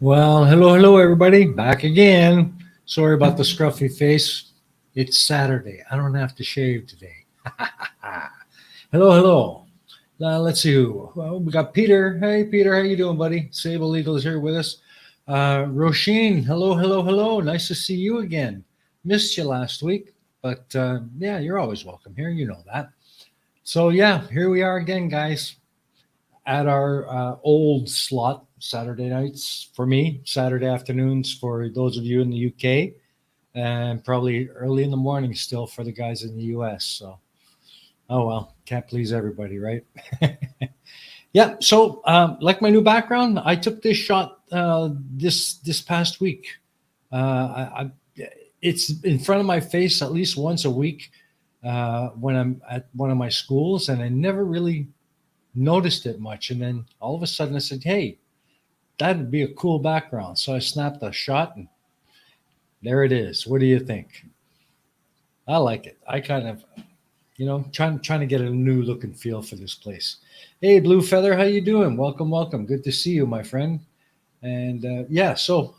Well, hello, everybody. Back again. Sorry about the scruffy face. It's Saturday. I don't have to shave today. Hello. Let's see who. Well, we got Peter. Hey, Peter, how you doing, buddy? Sable Eagle is here with us. Roisin, hello. Nice to see you again. Missed you last week, but yeah, you're always welcome here. You know that. So yeah, here we are again, guys, at our old slot Saturday nights for me, Saturday afternoons for those of you in the UK, and probably early in the morning still for the guys in the US. So, oh well, can't please everybody, right? Yeah. So, like my new background, I took this shot this past week. I it's in front of my face at least once a week when I'm at one of my schools, and I never really noticed it much. And then all of a sudden I said, hey, that'd be a cool background. So I snapped a shot and there it is. What do you think? I like it. I kind of, trying to get a new look and feel for this place. Hey, Blue Feather, how you doing? Welcome. Good to see you, my friend. And yeah, so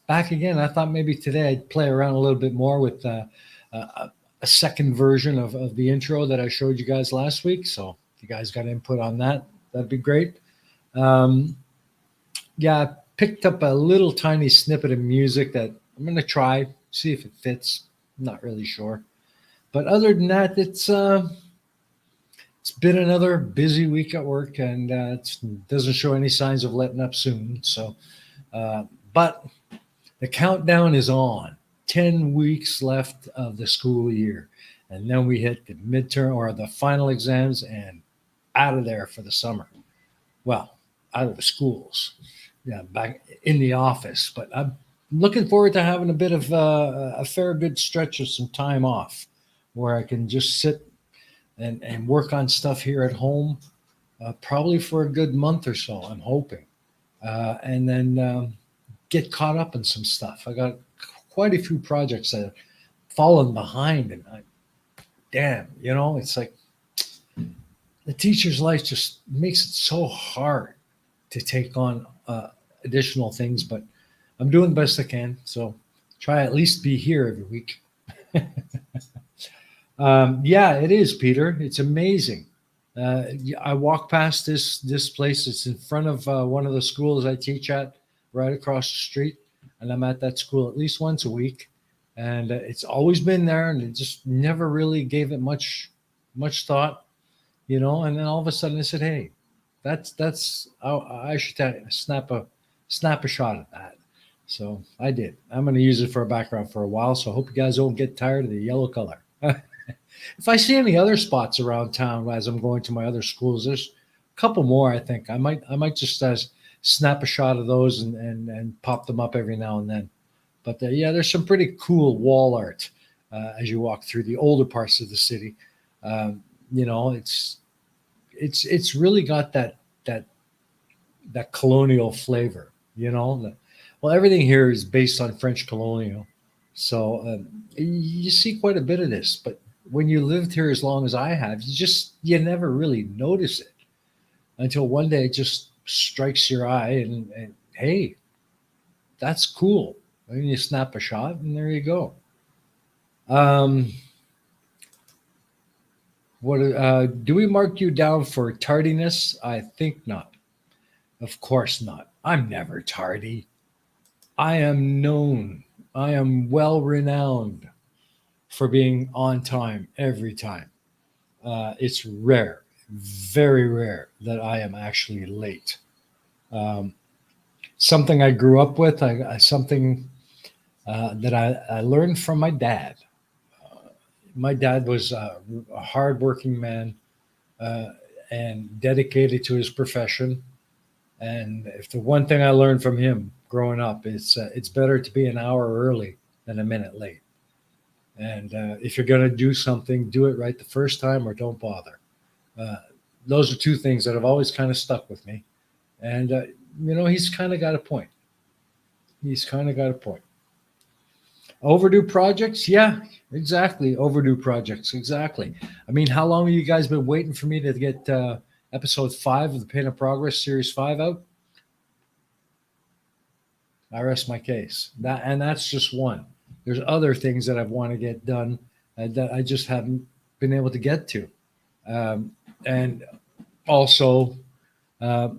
back again. I thought maybe today I'd play around a little bit more with a second version of the intro that I showed you guys last week. So if you guys got input on that, that'd be great. Um, yeah, I picked up a little tiny snippet of music that I'm going to try, see if it fits. I'm not really sure. But other than that, it's been another busy week at work, and it doesn't show any signs of letting up soon. So, but the countdown is on. 10 weeks left of the school year. And then we hit the midterm or the final exams and out of there for the summer. Well, out of the schools. Yeah, back in the office. But I'm looking forward to having a bit of a fair good stretch of some time off where I can just sit and work on stuff here at home, probably for a good month or so, I'm hoping. And then get caught up in some stuff. I got quite a few projects that have fallen behind, and damn, it's like the teacher's life just makes it so hard to take on additional things. But I'm doing the best I can, so try at least be here every week. Yeah, it is, Peter. It's amazing. I walk past this place. It's in front of one of the schools I teach at, right across the street, and I'm at that school at least once a week. And it's always been there, and it just never really gave it much thought, And then all of a sudden, I said, "Hey, that's I should snap a shot at that." So I did. I'm going to use it for a background for a while. So I hope you guys don't get tired of the yellow color. If I see any other spots around town as I'm going to my other schools, there's a couple more. I think I might just snap a shot of those and pop them up every now and then. But yeah, there's some pretty cool wall art as you walk through the older parts of the city. Um, it's really got that colonial flavor. Well, everything here is based on French colonial, so you see quite a bit of this. But when you lived here as long as I have, you never really notice it until one day it just strikes your eye, and hey, that's cool. And you snap a shot, and there you go. Um, what do we mark you down for tardiness? I think not. Of course not. I'm never tardy. I am known. I am well renowned for being on time every time. It's rare, very rare, that I am actually late. Um, Something I grew up with, something that I learned from my dad. My dad was a hardworking man uh, and dedicated to his profession. And if the one thing I learned from him growing up is it's better to be an hour early than a minute late. And if you're going to do something, do it right the first time or don't bother. Uh, those are two things that have always kind of stuck with me. And, he's kind of got a point. He's kind of got a point. Overdue projects? Yeah, exactly. Overdue projects. Exactly. I mean, how long have you guys been waiting for me to get episode 5 of the Pain of Progress Series 5 out? I rest my case. That's just one. There's other things that I've want to get done that I just haven't been able to get to. And also, uh,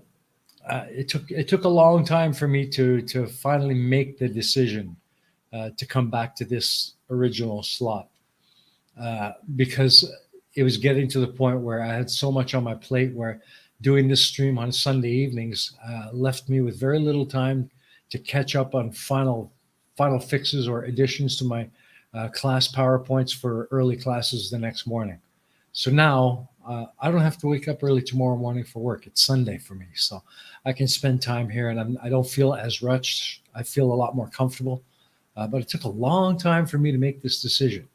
it took a long time for me to finally make the decision to come back to this original slot because it was getting to the point where I had so much on my plate where doing this stream on Sunday evenings left me with very little time to catch up on final fixes or additions to my class PowerPoints for early classes the next morning. So now I don't have to wake up early tomorrow morning for work. It's Sunday for me, so I can spend time here, and I don't feel as rushed. I feel a lot more comfortable. But it took a long time for me to make this decision.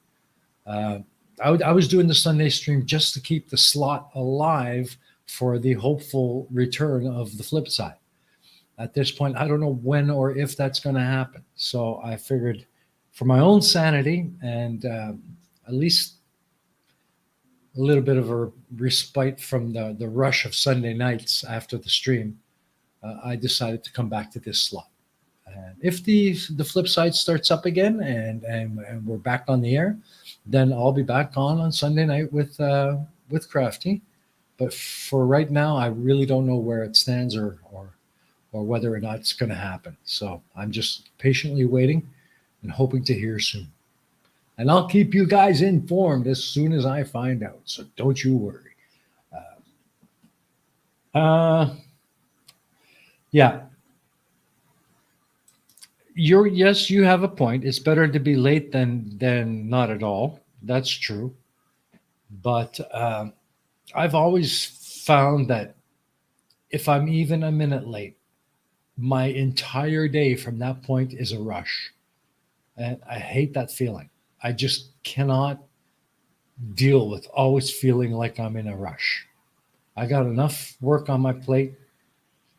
Uh, I was doing the Sunday stream just to keep the slot alive for the hopeful return of the flip side. At this point, I don't know when or if that's going to happen. So I figured for my own sanity and at least a little bit of a respite from the rush of Sunday nights after the stream, I decided to come back to this slot. And if the flip side starts up again and we're back on the air, then I'll be back on Sunday night with Crafty. But for right now, I really don't know where it stands or whether or not it's going to happen. So I'm just patiently waiting and hoping to hear soon. And I'll keep you guys informed as soon as I find out. So don't you worry. Uh, yeah, yes, you have a point. It's better to be late than not at all. That's true. But I've always found that if I'm even a minute late, my entire day from that point is a rush. And I hate that feeling. I just cannot deal with always feeling like I'm in a rush. I got enough work on my plate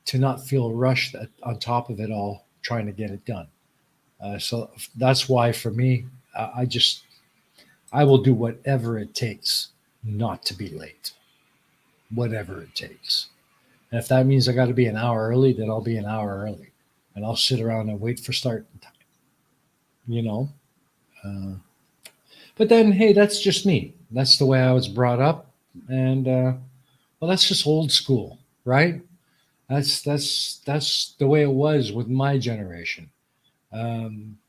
to not feel rushed on top of it all, trying to get it done. So that's why for me, I will do whatever it takes not to be late, whatever it takes. And if that means I got to be an hour early, then I'll be an hour early, and I'll sit around and wait for start time. You know. Uh, but then, hey, that's just me. That's the way I was brought up, and well, that's just old school, right? That's the way it was with my generation.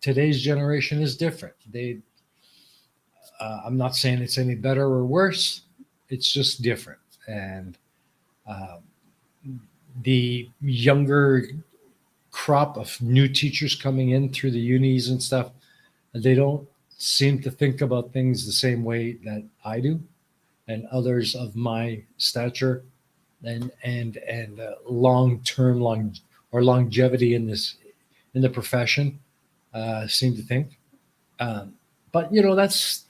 Today's generation is different. I'm not saying it's any better or worse. It's just different, and uh, the younger crop of new teachers coming in through the unis and stuff, they don't seem to think about things the same way that I do, and others of my stature and long term or longevity in the profession seem to think. Um, but that's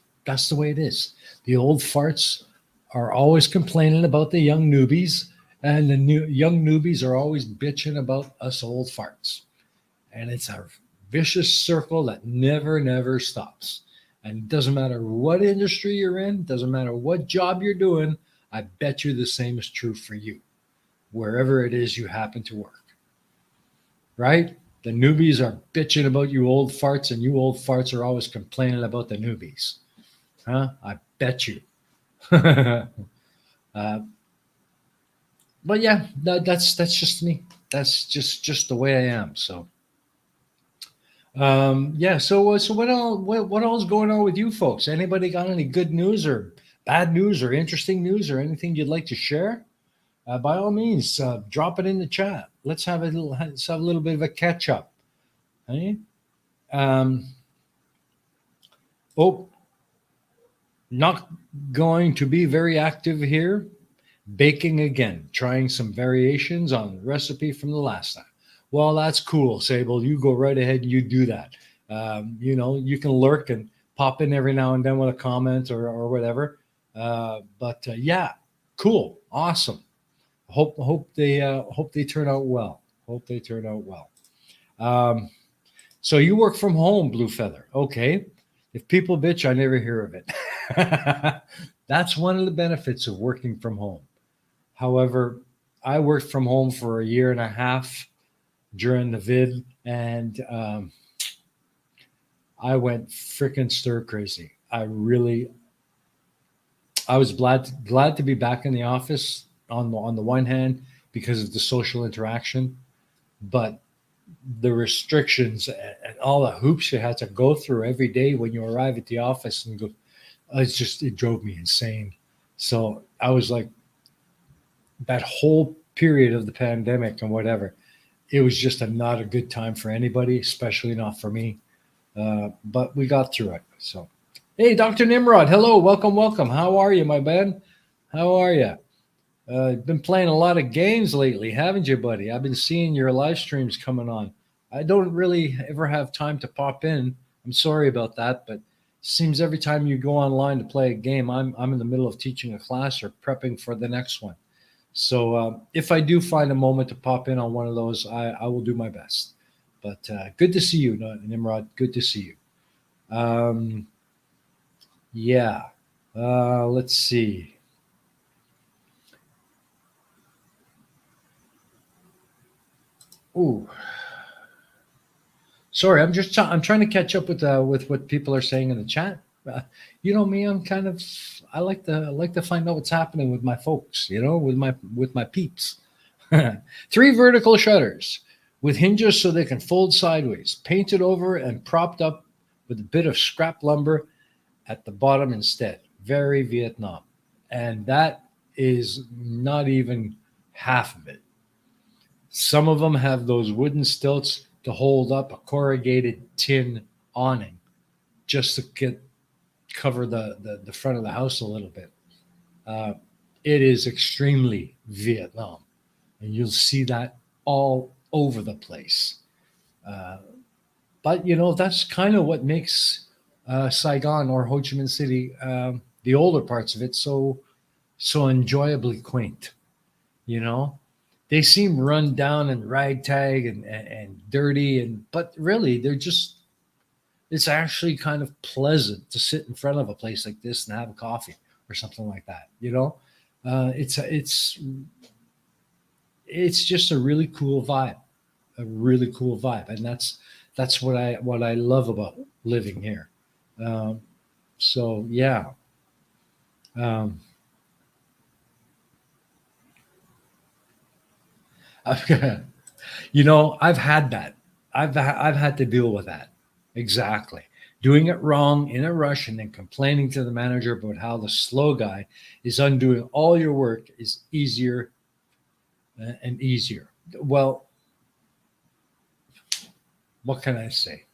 the way it is. The old farts are always complaining about the young newbies, and the young newbies are always bitching about us old farts. And it's a vicious circle that never stops. And it doesn't matter what industry you're in, doesn't matter what job you're doing. I bet you the same is true for you, wherever it is you happen to work. Right? The newbies are bitching about you old farts, and you old farts are always complaining about the newbies. Huh? I bet you. uh, but yeah, that's just me. That's just the way I am. So yeah. So what else going on with you folks? Anybody got any good news or bad news or interesting news or anything you'd like to share? By all means, drop it in the chat. Let's have a little bit of a catch up. Hey? Um, oh, not going to be very active here. Baking again, trying some variations on the recipe from the last time. Well, that's cool, Sable. You go right ahead and you do that. You can lurk and pop in every now and then with a comment or whatever. But yeah, cool, awesome. Hope they turn out well. Hope they turn out well. Um, so you work from home, Blue Feather. Okay. If people bitch, I never hear of it. That's one of the benefits of working from home. However, I worked from home for a year and a half during the vid, and I went freaking stir crazy. I was glad to be back in the office on the one hand because of the social interaction, but the restrictions and all the hoops you had to go through every day when you arrive at the office and go, it drove me insane. So I was like, that whole period of the pandemic and whatever, it was just not a good time for anybody, especially not for me. But we got through it. So, hey, Dr. Nimrod, hello, welcome, welcome. How are you, my man? How are you? Been playing a lot of games lately, haven't you, buddy? I've been seeing your live streams coming on. I don't really ever have time to pop in. I'm sorry about that, but seems every time you go online to play a game, I'm in the middle of teaching a class or prepping for the next one. So if I do find a moment to pop in on one of those, I will do my best. But good to see you, Nimrod. Good to see you. Yeah. Let's see. Ooh, sorry. I'm trying to catch up with what people are saying in the chat. Uh, you know me. I like to find out what's happening with my folks. You know, with my peeps. Three vertical shutters with hinges so they can fold sideways, painted over and propped up with a bit of scrap lumber at the bottom instead. Very Vietnam. And that is not even half of it. Some of them have those wooden stilts to hold up a corrugated tin awning just to cover the front of the house a little bit. Uh, it is extremely Vietnam, and you'll see that all over the place. Uh, but you know that's kind of what makes Saigon or Ho Chi Minh City, the older parts of it, so enjoyably quaint. You know, they seem run down and ragtag and dirty, but really they're just. It's actually kind of pleasant to sit in front of a place like this and have a coffee or something like that. You know, it's just a really cool vibe, a really cool vibe, and that's what I love about living here. Um, so yeah, um, you know, I've had that. I've had to deal with that. Exactly. Doing it wrong in a rush and then complaining to the manager about how the slow guy is undoing all your work is easier and easier. Well, what can I say?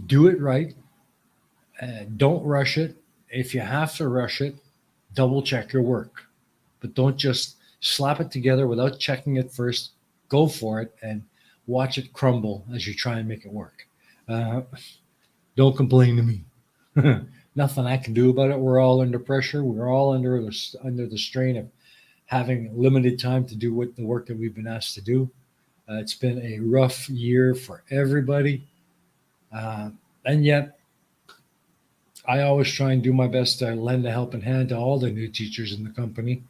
Do it right. Don't rush it. If you have to rush it, double check your work. But don't just slap it together without checking it first. Go for it and watch it crumble as you try and make it work. Uh, don't complain to me. Nothing I can do about it. We're all under pressure. We're all under the strain of having limited time to do what the work that we've been asked to do. It's been a rough year for everybody, uh, and yet I always try and do my best to lend a helping hand to all the new teachers in the company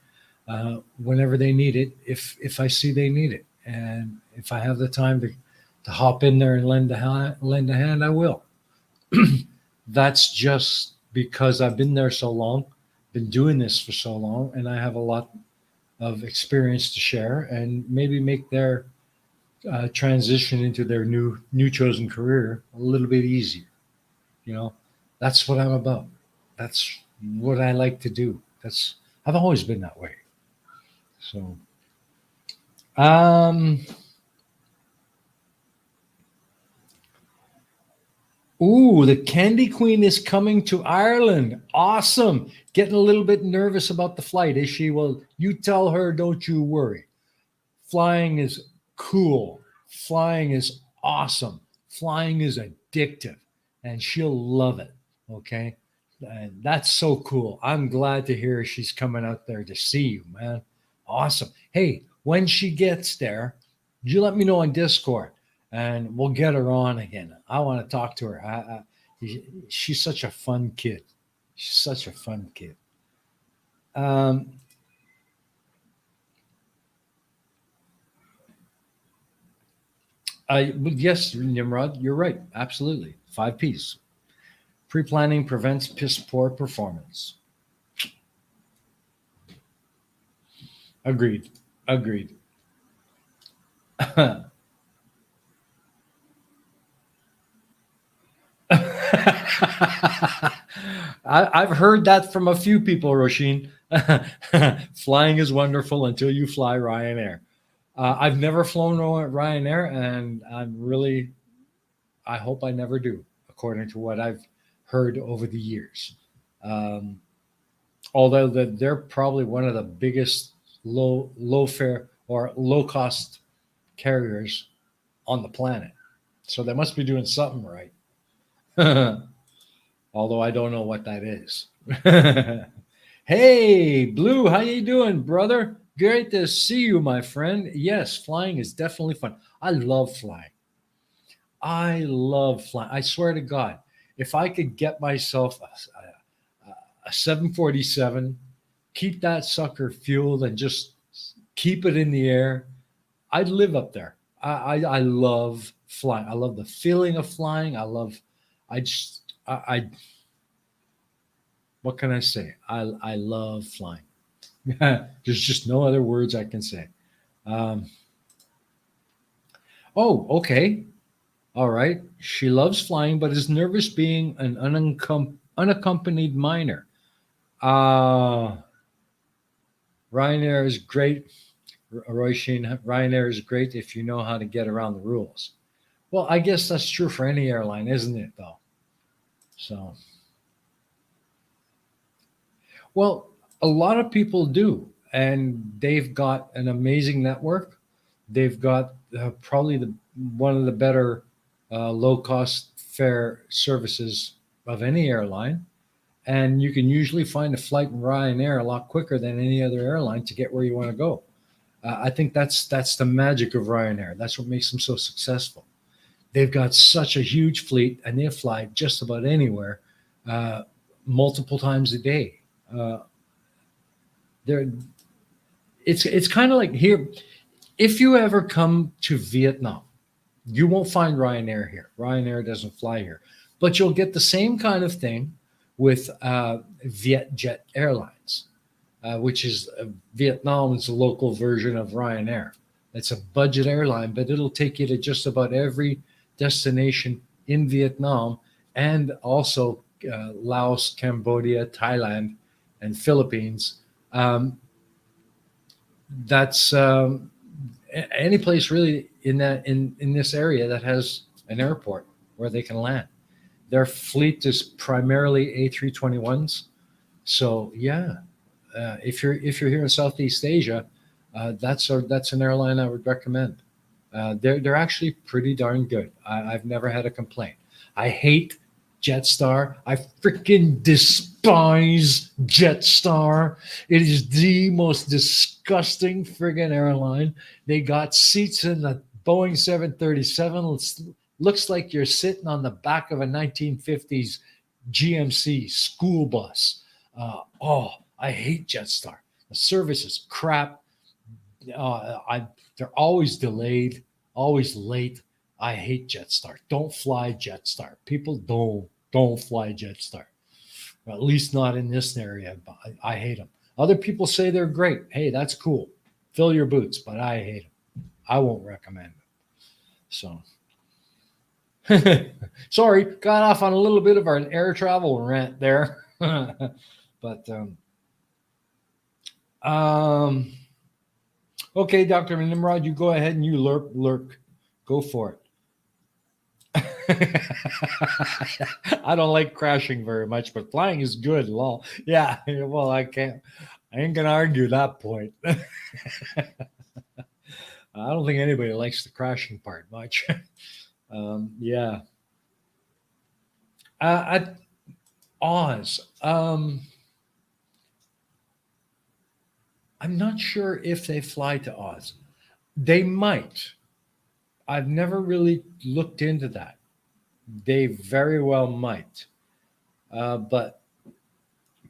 whenever they need it, if I see they need it, and if I have the time to hop in there and lend a hand, I will. That's just because I've been there so long, been doing this for so long, and I have a lot of experience to share, and maybe make their transition into their new chosen career a little bit easier. You know, that's what I'm about. That's what I like to do. That's I've always been that way. So, um, ooh, the Candy Queen is coming to Ireland. Awesome. Getting a little bit nervous about the flight, is she? Well, you tell her, don't you worry. Flying is cool. Flying is awesome. Flying is addictive, and she'll love it. Okay. And that's so cool. I'm glad to hear she's coming out there to see you, man. Awesome. Hey, when she gets there, you let me know on Discord and we'll get her on again. I want to talk to her. She's such a fun kid. She's such a fun kid. Um, Yes, Nimrod, you're right. Absolutely. Five P's. Pre planning prevents piss poor performance. Agreed. Agreed. I've heard that from a few people, Roshin. Flying is wonderful until you fly Ryanair. I've never flown Ryanair, and I hope I never do, according to what I've heard over the years. Um, Although they're probably one of the biggest low fare or low cost carriers on the planet, so they must be doing something right. Although I don't know what that is. Hey, Blue, how you doing, brother? Great to see you, my friend. Yes, flying is definitely fun. I love flying. I love flying. I swear to God, if I could get myself a 747, keep that sucker fueled, and just keep it in the air, I'd live up there. I love flying. I love the feeling of flying. I just, what can I say? I love flying. There's just no other words I can say. Um, oh, okay. All right. She loves flying, but is nervous being an unaccompanied minor. Uh, Ryanair is great. Roy Sheen, Ryanair is great if you know how to get around the rules. Well, I guess that's true for any airline, isn't it, though? So, well, a lot of people do, and they've got an amazing network. They've got probably one of the better low cost fare services of any airline, and you can usually find a flight in Ryanair a lot quicker than any other airline to get where you want to go. I think that's the magic of Ryanair. That's what makes them so successful. They've got such a huge fleet, and they fly just about anywhere, uh, multiple times a day. Uh, they're it's kind of like here. If you ever come to Vietnam, you won't find Ryanair here. Ryanair doesn't fly here, but you'll get the same kind of thing with Vietjet Airlines, which is Vietnam's local version of Ryanair. It's a budget airline, but it'll take you to just about every destination in Vietnam and also Laos, Cambodia, Thailand, and Philippines. Um, that's any place really in this area that has an airport where they can land. Their fleet is primarily A321s. So yeah, if you're here in Southeast Asia, that's an airline I would recommend. They're actually pretty darn good. I've never had a complaint. I hate Jetstar. I freaking despise Jetstar. It is the most disgusting friggin' airline. They got seats in the Boeing 737. Looks like you're sitting on the back of a 1950s GMC school bus. Oh, I hate Jetstar. The service is crap. They're always delayed, always late. I hate Jetstar. Don't fly Jetstar. People don't fly Jetstar. Or at least not in this area. But I hate them. Other people say they're great. Hey, that's cool. Fill your boots, but I hate them. I won't recommend them. So, sorry, got off on a little bit of our air travel rant there. But um, okay, Dr. Nimrod, you go ahead and you lurk. Go for it. I don't like crashing very much, but flying is good. Lol. Yeah, well, I ain't gonna argue that point. I don't think anybody likes the crashing part much. Yeah. At Oz, I'm not sure if they fly to Oz. They might. I've never really looked into that. They very well might. But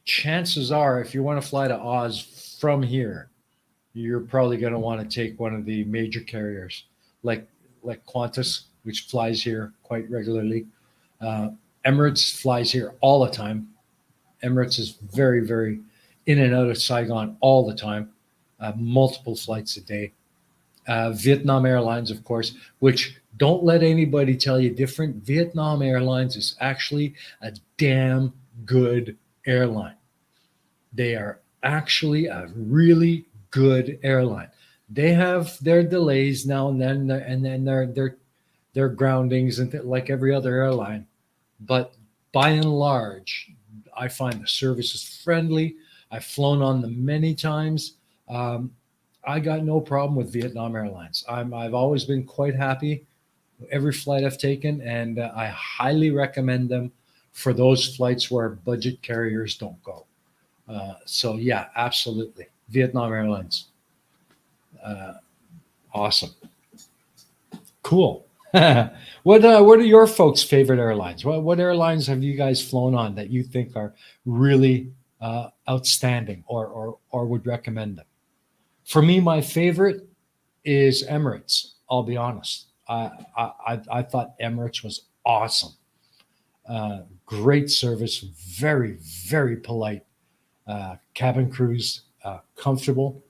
chances are, if you want to fly to Oz from here, you're probably going to want to take one of the major carriers, like like Qantas, which flies here quite regularly. Uh, Emirates flies here all the time. Emirates is very, very in and out of Saigon all the time, multiple flights a day. Vietnam Airlines, of course, which don't let anybody tell you different. Vietnam Airlines is actually a damn good airline. They are actually a really good airline. They have their delays now and then their groundings and like every other airline, but by and large, I find the service is friendly. I've flown on them many times. Um, I got no problem with Vietnam Airlines. I've always been quite happy with every flight I've taken, and I highly recommend them for those flights where budget carriers don't go. So yeah, absolutely, Vietnam Airlines, uh, awesome, cool. What are your folks' favorite airlines? What airlines have you guys flown on that you think are really outstanding or would recommend them? For me, my favorite is Emirates. I'll be honest. I thought Emirates was awesome. Great service, very very polite. Cabin crews, comfortable.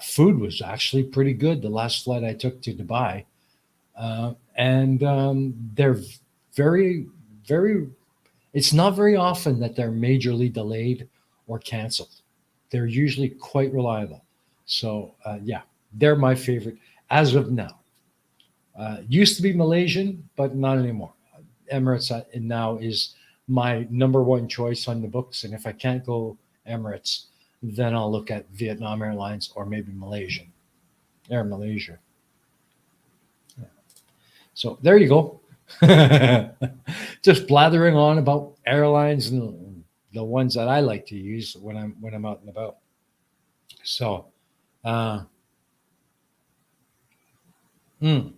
Food was actually pretty good. The last flight I took to Dubai, and they're very very. It's not very often that they're majorly delayed or canceled. They're usually quite reliable. So yeah, they're my favorite as of now. Used to be Malaysian, but not anymore. Emirates now is my number one choice on the books, and if I can't go Emirates, then I'll look at Vietnam Airlines or maybe Malaysian Air Malaysia. Yeah. So there you go. Just blathering on about airlines and the ones that I like to use when I'm out and about. So, uh, mm,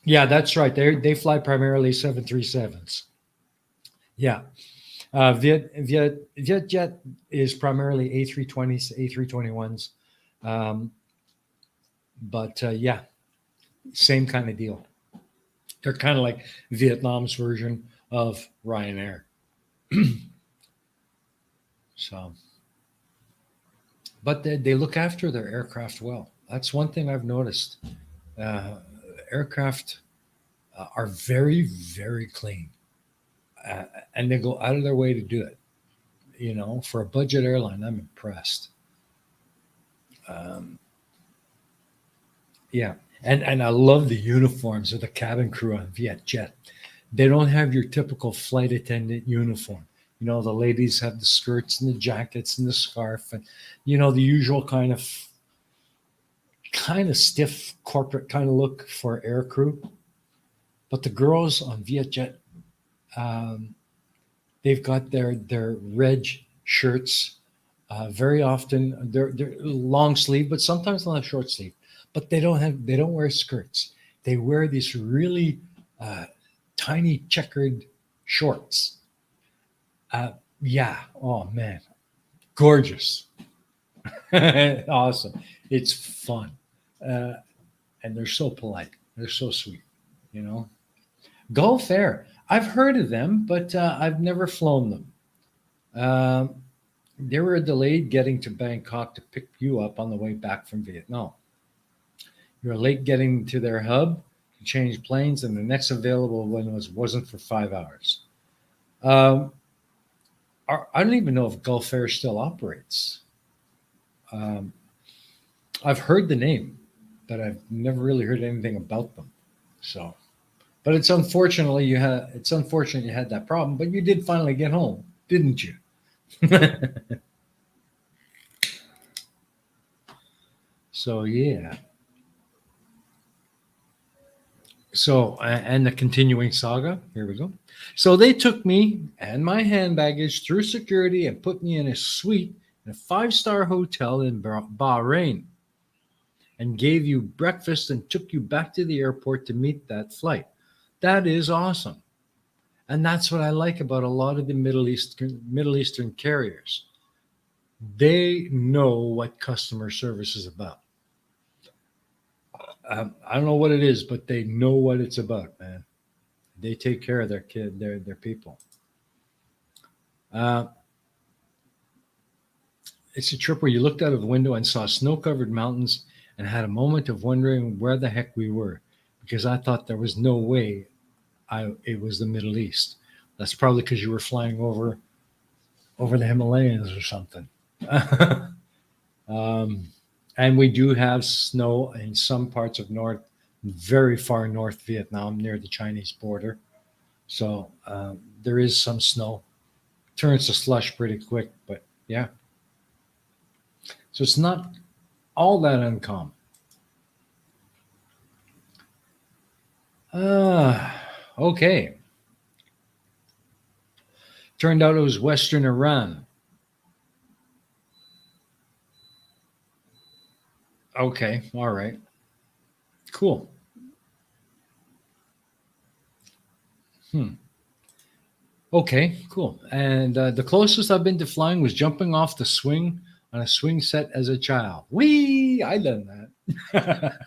yeah, that's right. They fly primarily 737s. Yeah, Vietjet is primarily A320s, A321s, um, but yeah, same kind of deal. They're kind of like Vietnam's version of Ryanair. So, but they look after their aircraft well. That's one thing I've noticed. Uh, Aircraft are very, very clean, uh, and they go out of their way to do it. For a budget airline, I'm impressed. Um, yeah, and I love the uniforms of the cabin crew on Vietjet. They don't have your typical flight attendant uniform. The ladies have the skirts and the jackets and the scarf, and the usual kind of stiff corporate kind of look for air crew. But the girls on Vietjet, um, they've got their red shirts. Very often they're long sleeve, but sometimes not short sleeve. But they don't wear skirts. They wear these really uh, tiny checkered shorts. Yeah. Oh man, gorgeous, awesome. It's fun, uh, and they're so polite. They're so sweet. You know, Gulf Air. I've heard of them, but I've never flown them. Um, they were delayed getting to Bangkok to pick you up on the way back from Vietnam. You were late getting to their hub to change planes, and the next available one wasn't for 5 hours. Um, I don't even know if Gulf Air still operates. Um, I've heard the name, but I've never really heard anything about them. So, but it's unfortunate you had that problem, but you did finally get home, didn't you? So yeah. So and the continuing saga. Here we go. So they took me and my hand baggage through security and put me in a suite in a five-star hotel in Bahrain and gave you breakfast and took you back to the airport to meet that flight. That is awesome. And that's what I like about a lot of the Middle Eastern carriers. They know what customer service is about. I don't know what it is, but they know what it's about, man. They take care of their their people. Uh, it's a trip where you looked out of the window and saw snow-covered mountains and had a moment of wondering where the heck we were, because I thought there was no way it was the Middle East. That's probably because you were flying over the Himalayas or something. um, and we do have snow in some parts of very far north Vietnam near the Chinese border. So there is some snow. Turns to slush pretty quick, but yeah. So it's not all that uncommon. Okay. Turned out it was Western Iran. Okay. All right. Cool. Hmm. Okay. Cool. And the closest I've been to flying was jumping off the swing on a swing set as a child. Wee! I done that.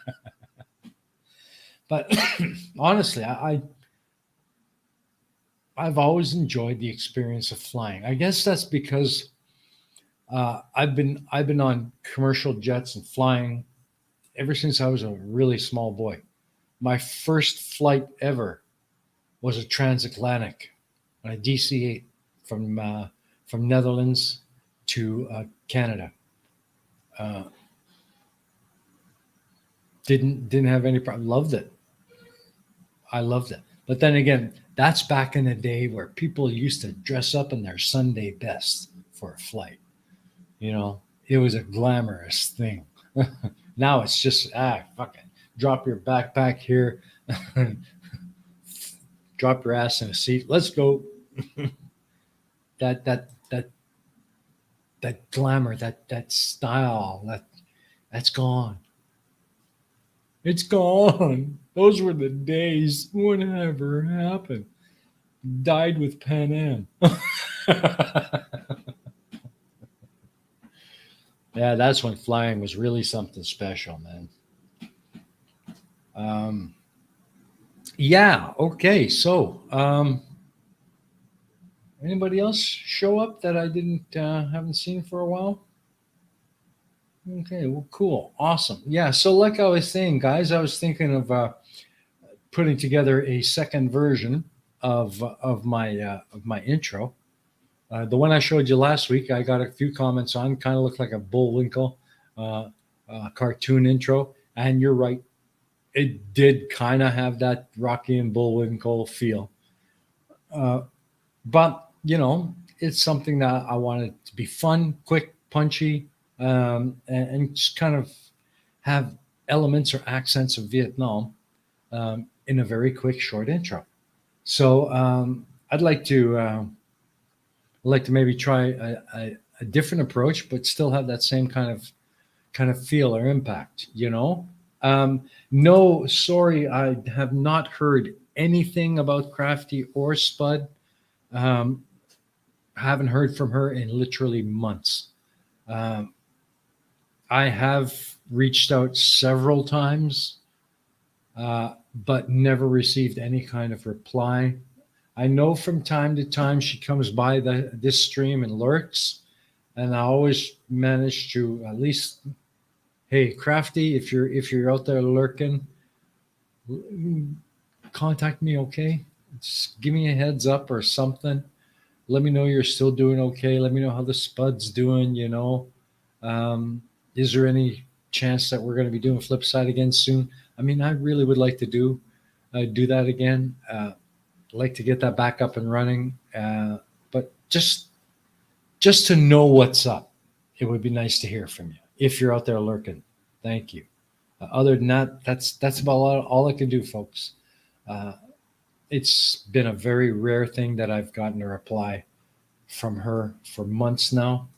But honestly, I've always enjoyed the experience of flying. I guess that's because I've been on commercial jets and flying ever since I was a really small boy. My first flight ever was a transatlantic on a DC-8 from Netherlands to Canada. Uh, didn't have any problem. Loved it. I loved it. But then again, that's back in the day where people used to dress up in their Sunday best for a flight. You know, it was a glamorous thing. Now it's just fucking drop your backpack here, drop your ass in a seat. Let's go. That that glamour, that style, that's gone. It's gone. Those were the days. Whatever happened? Died with Pan Am. Yeah, that's when flying was really something special, man. Um, yeah. Okay. So, anybody else show up that I didn't haven't seen for a while? Okay. Well, cool. Awesome. Yeah. So, like I was saying, guys, I was thinking of putting together a second version of my intro. The one I showed you last week, I got a few comments on. Kind of looked like a Bullwinkle uh, cartoon intro, and you're right, it did kind of have that Rocky and Bullwinkle feel. Uh, but it's something that I wanted to be fun, quick, punchy, and just kind of have elements or accents of Vietnam in a very quick, short intro. So I'd like to maybe try a different approach, but still have that same kind of feel or impact. No, sorry, I have not heard anything about Crafty or Spud. Um, haven't heard from her in literally months. Um, I have reached out several times, but never received any kind of reply. I know from time to time she comes by this stream and lurks, and I always manage to at least, hey, Crafty, if you're out there lurking, contact me, okay? Just give me a heads up or something. Let me know you're still doing okay. Let me know how the Spud's doing. Um, is there any chance that we're going to be doing Flipside again soon? I mean, I really would like to do that again. I'd like to get that back up and running. But just to know what's up, it would be nice to hear from you if you're out there lurking. Thank you. Other than that, that's about all I can do, folks. Uh, it's been a very rare thing that I've gotten a reply from her for months now,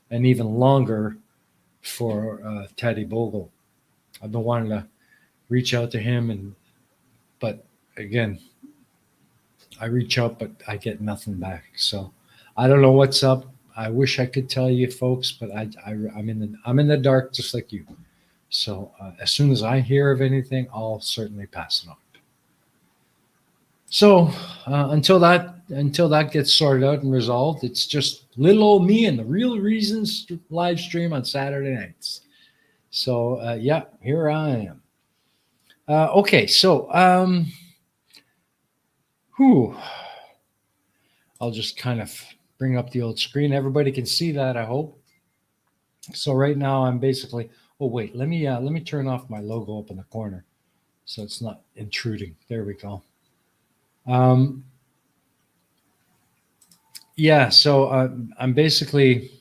and even longer for Teddy Bogle. I've been wanting to reach out to him, but again, I reach out, but I get nothing back. So I don't know what's up. I wish I could tell you, folks, but I'm in the dark just like you. So as soon as I hear of anything, I'll certainly pass it on. So until that gets sorted out and resolved, it's just little old me and the Real Reasons live stream on Saturday nights. So yeah, here I am. Okay, so whew, I'll just kind of bring up the old screen. Everybody can see that, I hope. So right now I'm basically. Oh wait, let me turn off my logo up in the corner so it's not intruding. There we go. Um, yeah, so I'm basically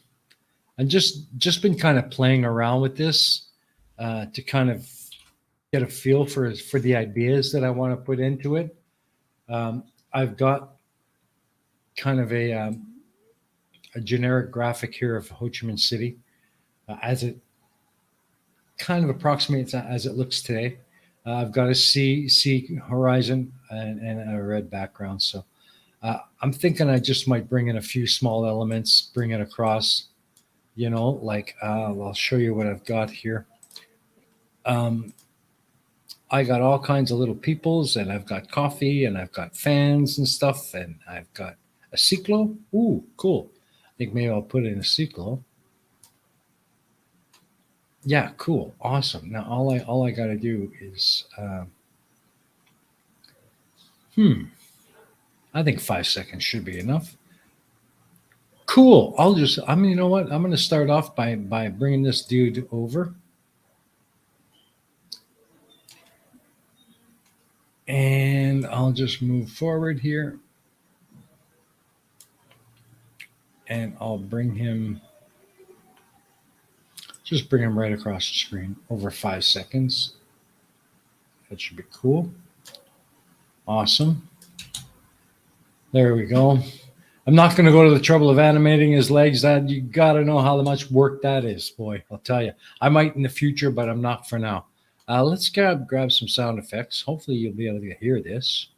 I'm just been kind of playing around with this to kind of get a feel for the ideas that I want to put into it. I've got kind of a generic graphic here of Ho Chi Minh City as it kind of approximates as it looks today. I've got a sea horizon and a red background. So I'm thinking I just might bring in a few small elements, bring it across. Like I'll show you what I've got here. Um, I got all kinds of little peoples, and I've got coffee, and I've got fans and stuff, and I've got a ciclo. Ooh, cool. I think maybe I'll put in a ciclo. Yeah, cool, awesome. Now all I got to do is, I think 5 seconds should be enough. Cool. You know what? I'm going to start off by bringing this dude over. And I'll just move forward here. And I'll just bring him right across the screen over 5 seconds. That should be cool. Awesome. There we go. I'm not going to go to the trouble of animating his legs. That you got to know how much work that is, boy. I'll tell you. I might in the future, but I'm not for now. Let's grab some sound effects. Hopefully, you'll be able to hear this.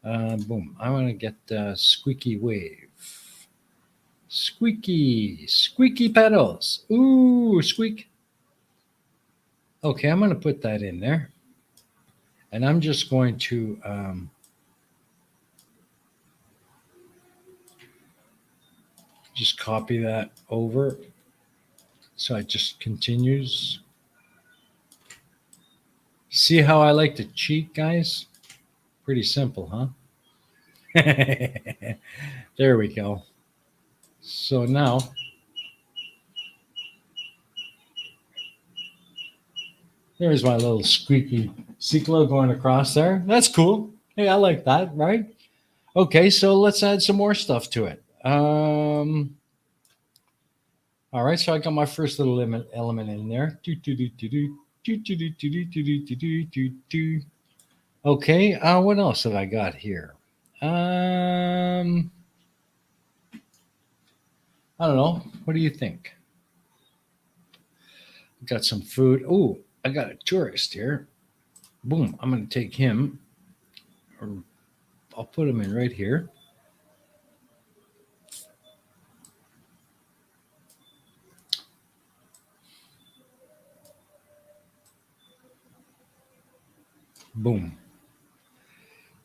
Boom. I want to get squeaky wave. Squeaky pedals. Ooh, squeak. Okay, I'm going to put that in there. And I'm just going to just copy that over. So it just continues. See how I like to cheat, guys? Pretty simple, huh? There we go. So now, there's my little squeaky ciclo going across there. That's cool. Hey, I like that, right? Okay, so let's add some more stuff to it. All right, so I got my first little element in there. Okay, what else have I got here? I don't know. What do you think? Got some food. Oh, I got a tourist here. Boom, I'm going to take him. Or I'll put him in right here. Boom.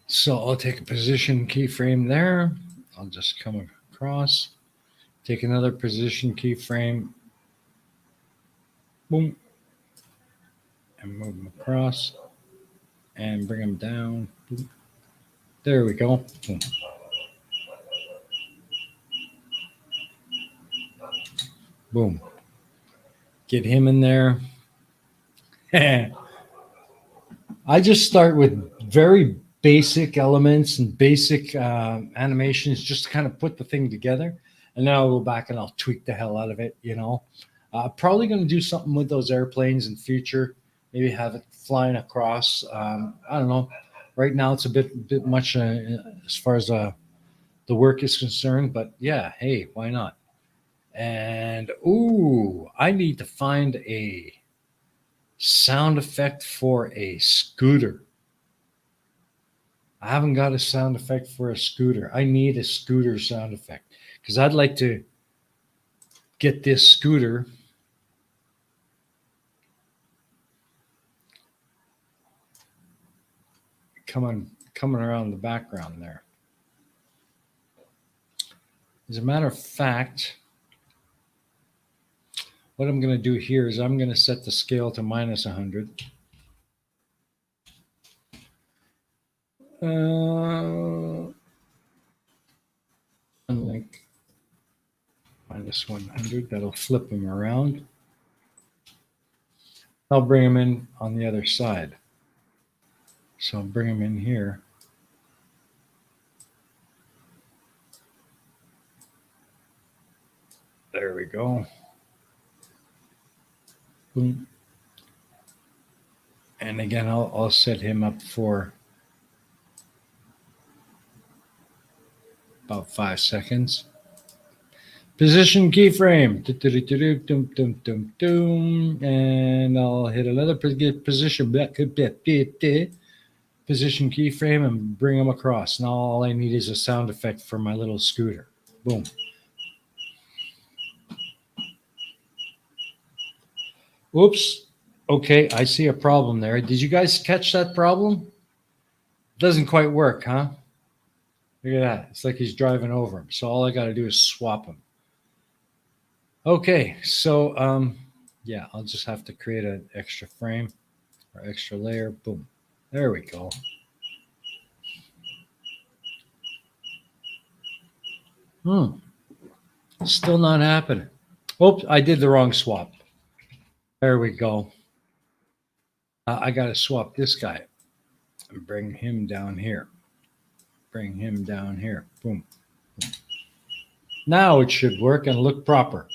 So I'll take a position keyframe there. I'll just come across. Take another position keyframe. Boom. And move them across. And bring them down. Boom. There we go. Boom. Boom. Get him in there. I just start with very basic elements and basic animations just to kind of put the thing together. And then I'll go back and I'll tweak the hell out of it, Probably going to do something with those airplanes in future. Maybe have it flying across. I don't know. Right now it's a bit much as far as the work is concerned. But yeah, hey, why not? And I need to find a sound effect for a scooter. I haven't got a sound effect for a scooter. I need a scooter sound effect because I'd like to get this scooter coming around the background there. As a matter of fact, what I'm going to do here is I'm going to set the scale to minus 100. Unlink minus 100. That'll flip him around. I'll bring him in on the other side. So I'll bring him in here. There we go. Boom. And again, I'll set him up for about 5 seconds. Position keyframe. And I'll hit another position keyframe and bring them across. Now all I need is a sound effect for my little scooter. Boom. Oops. Okay, I see a problem there. Did you guys catch that problem? Doesn't quite work, huh? Look at that. It's like he's driving over him. So all I got to do is swap him. Okay, so yeah, I'll just have to create an extra frame or extra layer. Boom. There we go. Still not happening. Oops, I did the wrong swap. There we go. I got to swap this guy and bring him down here. Bring him down here. Boom. Now it should work and look proper.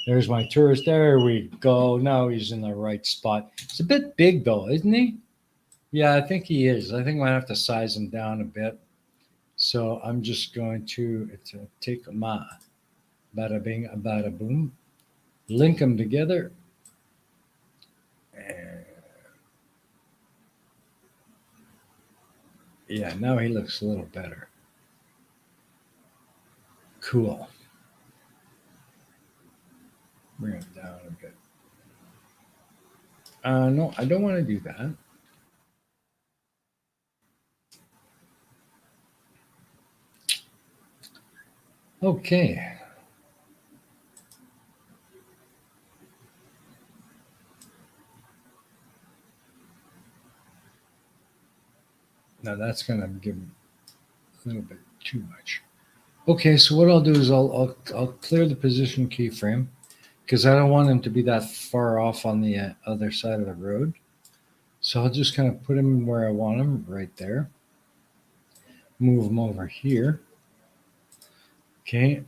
There's my tourist. There we go. Now he's in the right spot. It's a bit big though, isn't he? Yeah, I think he is. I think I might have to size him down a bit. So I'm just going to take my bada bing, bada boom, link them together. And yeah, now he looks a little better. Cool. Bring it down a bit. No, I don't want to do that. Okay. Now that's going to give him a little bit too much. Okay, so what I'll do is I'll clear the position keyframe because I don't want him to be that far off on the other side of the road. So I'll just kind of put him where I want him, right there. Move him over here. Okay,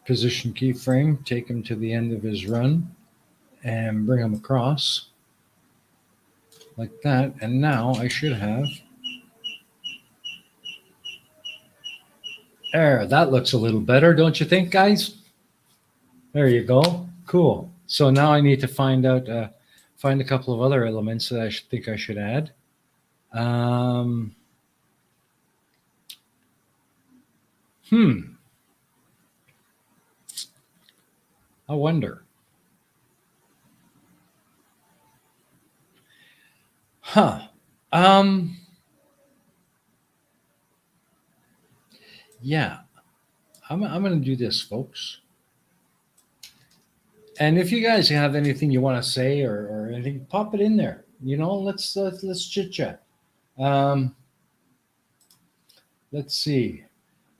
position keyframe, take him to the end of his run and bring him across like that. And now I should have, there, that looks a little better, don't you think, guys? There you go. Cool. So now I need to find out, find a couple of other elements that I think I should add. I wonder. Yeah, I'm going to do this, folks. And if you guys have anything you want to say or anything, pop it in there. You know, let's chit chat. Let's see.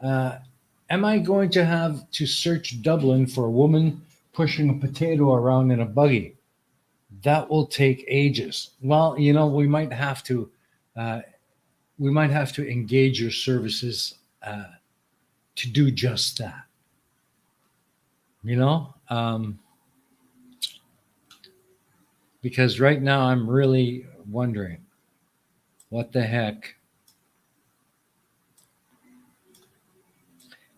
Am I going to have to search Dublin for a woman pushing a potato around in a buggy? That will take ages. Well, you know, we might have to engage your services to do just that. You know, because right now I'm really wondering what the heck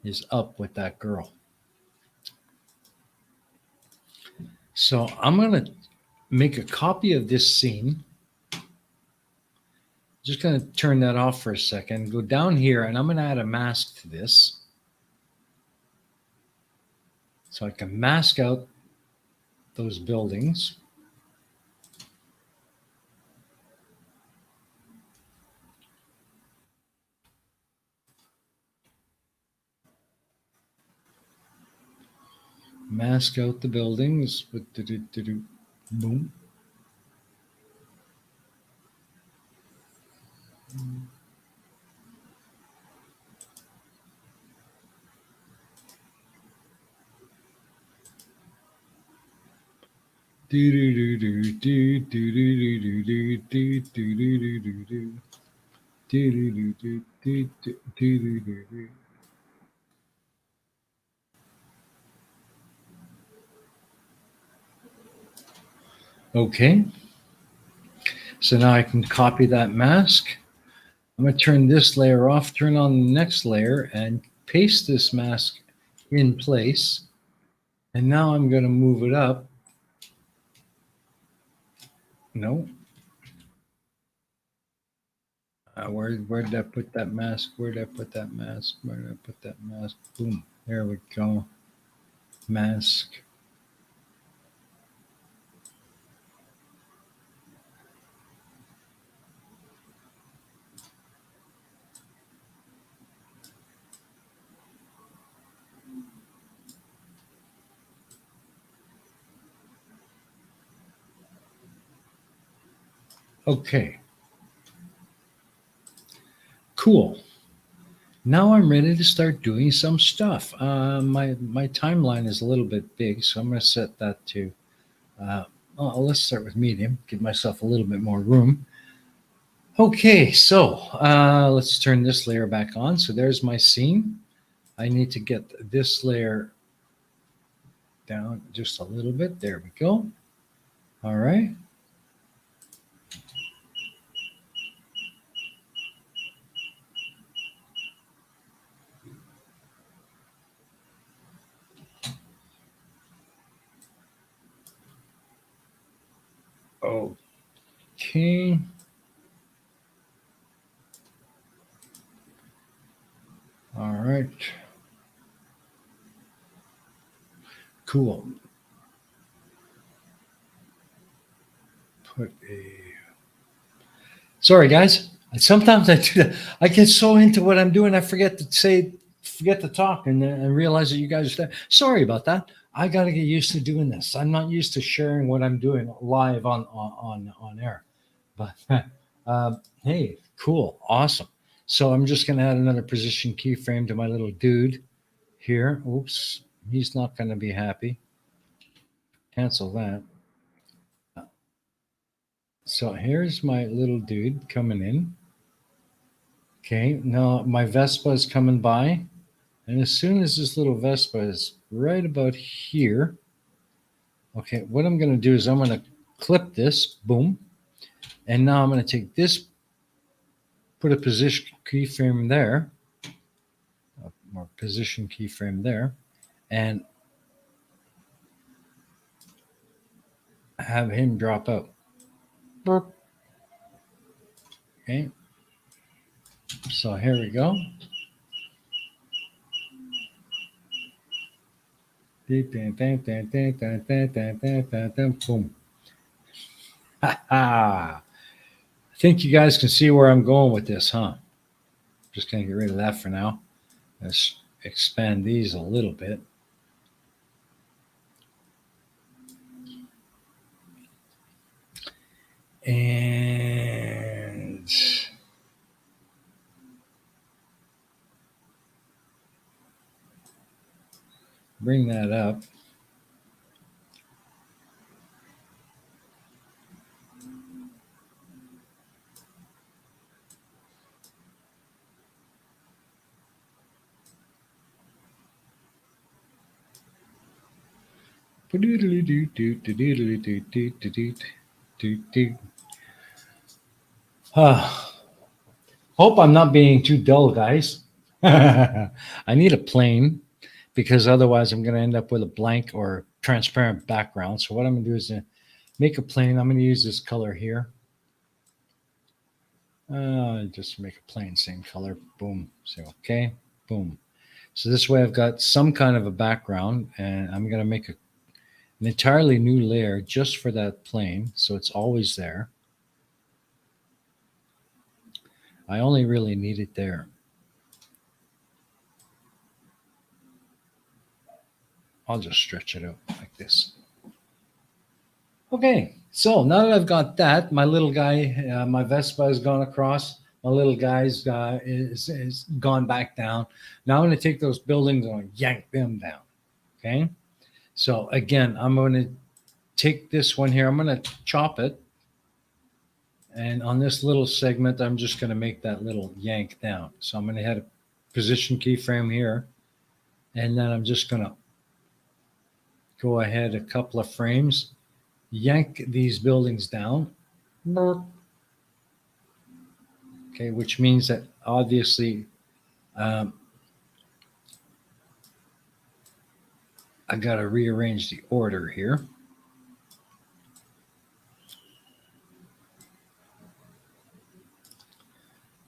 is up with that girl. So I'm going to make a copy of this scene. Just going to turn that off for a second. Go down here, and I'm going to add a mask to this. So I can mask out those buildings. Mask out the buildings. Boom. Okay, so now I can copy that mask. I'm going to turn this layer off, turn on the next layer, and paste this mask in place. And now I'm going to move it up. No. Where did I put that mask? Where did I put that mask? Where did I put that mask? Boom. There we go. Mask. Okay. Cool. Now I'm ready to start doing some stuff. My timeline is a little bit big, so I'm going to set that to, let's start with medium, give myself a little bit more room. Okay, so let's turn this layer back on. So there's my scene. I need to get this layer down just a little bit. There we go. All right. Okay. All right. Cool. Put a. Sorry, guys. Sometimes I do that. I get so into what I'm doing, I forget to talk, and realize that you guys are there. Sorry about that. I got to get used to doing this. I'm not used to sharing what I'm doing live on air. But hey, cool, awesome. So I'm just going to add another position keyframe to my little dude here. Oops, he's not going to be happy. Cancel that. So here's my little dude coming in. Okay, now my Vespa is coming by. And as soon as this little Vespa is right about here, okay, what I'm going to do is I'm going to clip this, boom. And now I'm going to take this, put a position keyframe there, or position keyframe there, and have him drop out. Burp. Okay, so here we go. Boom. I think you guys can see where I'm going with this, huh? Just going to get rid of that for now. Let's expand these a little bit. And bring that up. Hope I'm not being too dull, guys. I need a plane because otherwise I'm going to end up with a blank or transparent background. So what I'm going to do is make a plane. I'm going to use this color here. Just make a plane, same color. Boom. Say okay. Boom. So this way I've got some kind of a background, and I'm going to make an entirely new layer just for that plane. So it's always there. I only really need it there. I'll just stretch it out like this. Okay, so now that I've got that, my little guy, my Vespa has gone across. My little guy's is gone back down. Now I'm going to take those buildings and yank them down. Okay, so again, I'm going to take this one here. I'm going to chop it, and on this little segment, I'm just going to make that little yank down. So I'm going to hit a position keyframe here, and then I'm just going to go ahead a couple of frames, yank these buildings down. Okay, which means that obviously um, I got to rearrange the order here.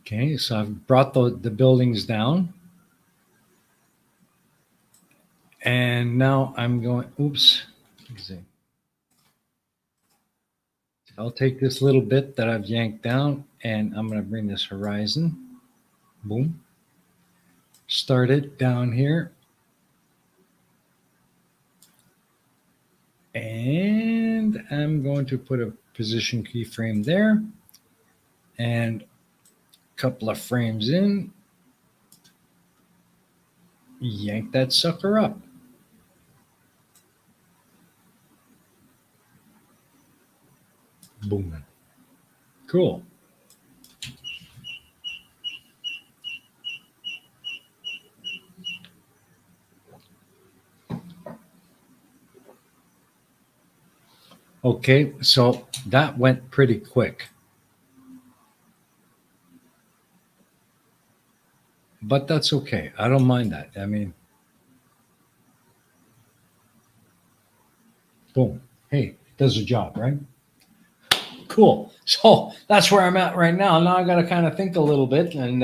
Okay, so I've brought the buildings down. And now I'm going, oops. I'll take this little bit that I've yanked down and I'm going to bring this horizon. Boom. Start it down here. And I'm going to put a position keyframe there and a couple of frames in. Yank that sucker up. Boom. Cool. Okay, so that went pretty quick. But that's okay. I don't mind that. I mean, boom. Hey, does the job, right? Cool. So that's where I'm at right now. Now I got to kind of think a little bit and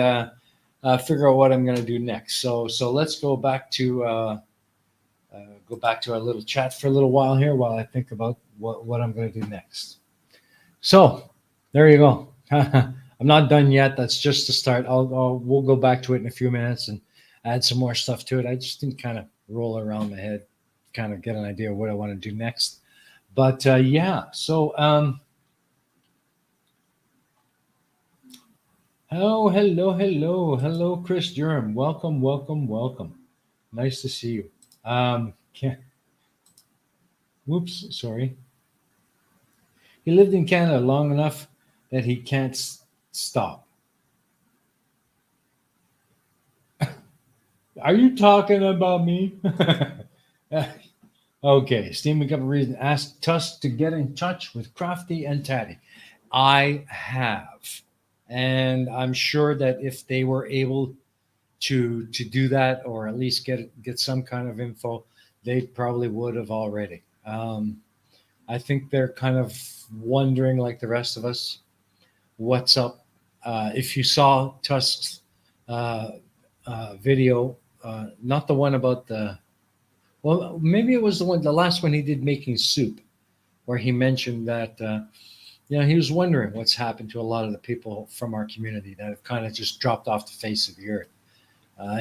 figure out what I'm going to do next. So let's go back to our little chat for a little while here while I think about what I'm going to do next. So there you go. I'm not done yet. That's just the start. We'll go back to it in a few minutes and add some more stuff to it. I just didn't kind of roll around my head, kind of get an idea of what I want to do next. But yeah, so oh, hello, Chris Durham. Welcome. Nice to see you. Whoops, sorry. He lived in Canada long enough that he can't stop. Are you talking about me? Okay, Steam Cup of Reason asked Tusk to get in touch with Crafty and Tatty. I have, and I'm sure that if they were able to do that, or at least get some kind of info, they probably would have already. I think they're kind of wondering, like the rest of us, what's up. If you saw Tusk's video, not the one about well, maybe it was the last one he did making soup, where he mentioned that he was wondering what's happened to a lot of the people from our community that have kind of just dropped off the face of the earth.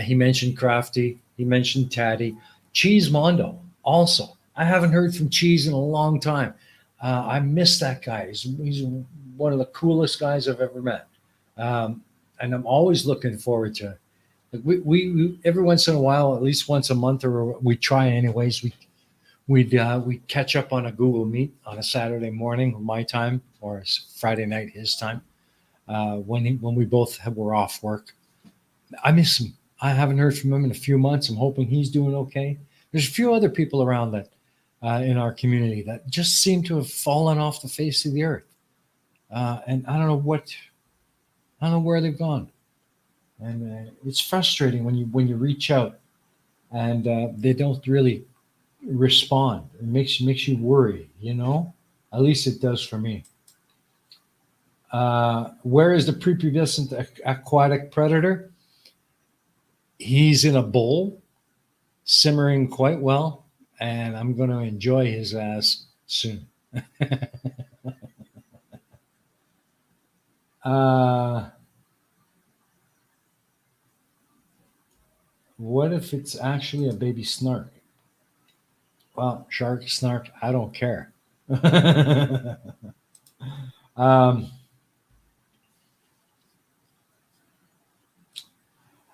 He mentioned Crafty. He mentioned Tatty. Cheese Mondo also. I haven't heard from Cheese in a long time. I miss that guy. He's one of the coolest guys I've ever met. And I'm always looking forward to. Like we every once in a while, at least once a month, or we try anyways. We catch up on a Google Meet on a Saturday morning, my time, or Friday night, his time, when we both were off work. I miss him. I haven't heard from him in a few months. I'm hoping he's doing okay. There's a few other people around that in our community that just seem to have fallen off the face of the earth, and I don't know where they've gone. And it's frustrating when you reach out and they don't really respond. It makes you worry. At least it does for me. Where is the prepubescent aquatic predator? He's in a bowl, simmering quite well, and I'm going to enjoy his ass soon. What if it's actually a baby snark? Well, shark, snark, I don't care. um,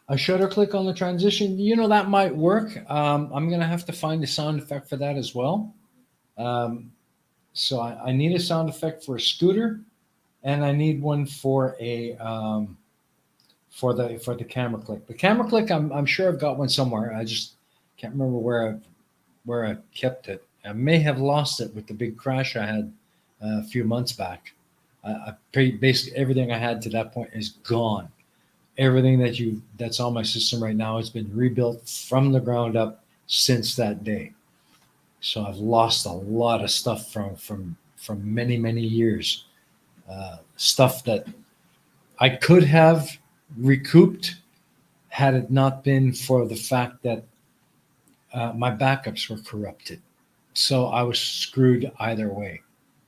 a shutter click on the transition, that might work. I'm going to have to find a sound effect for that as well. Um, so I need a sound effect for a scooter, and I need one for a for the camera click. The camera click, I'm sure I've got one somewhere. I just can't remember where I kept it. I may have lost it with the big crash I had a few months back. Basically everything I had to that point is gone. Everything that's on my system right now has been rebuilt from the ground up since that day. So I've lost a lot of stuff from many years. Stuff that I could have recouped had it not been for the fact that my backups were corrupted. So I was screwed either way.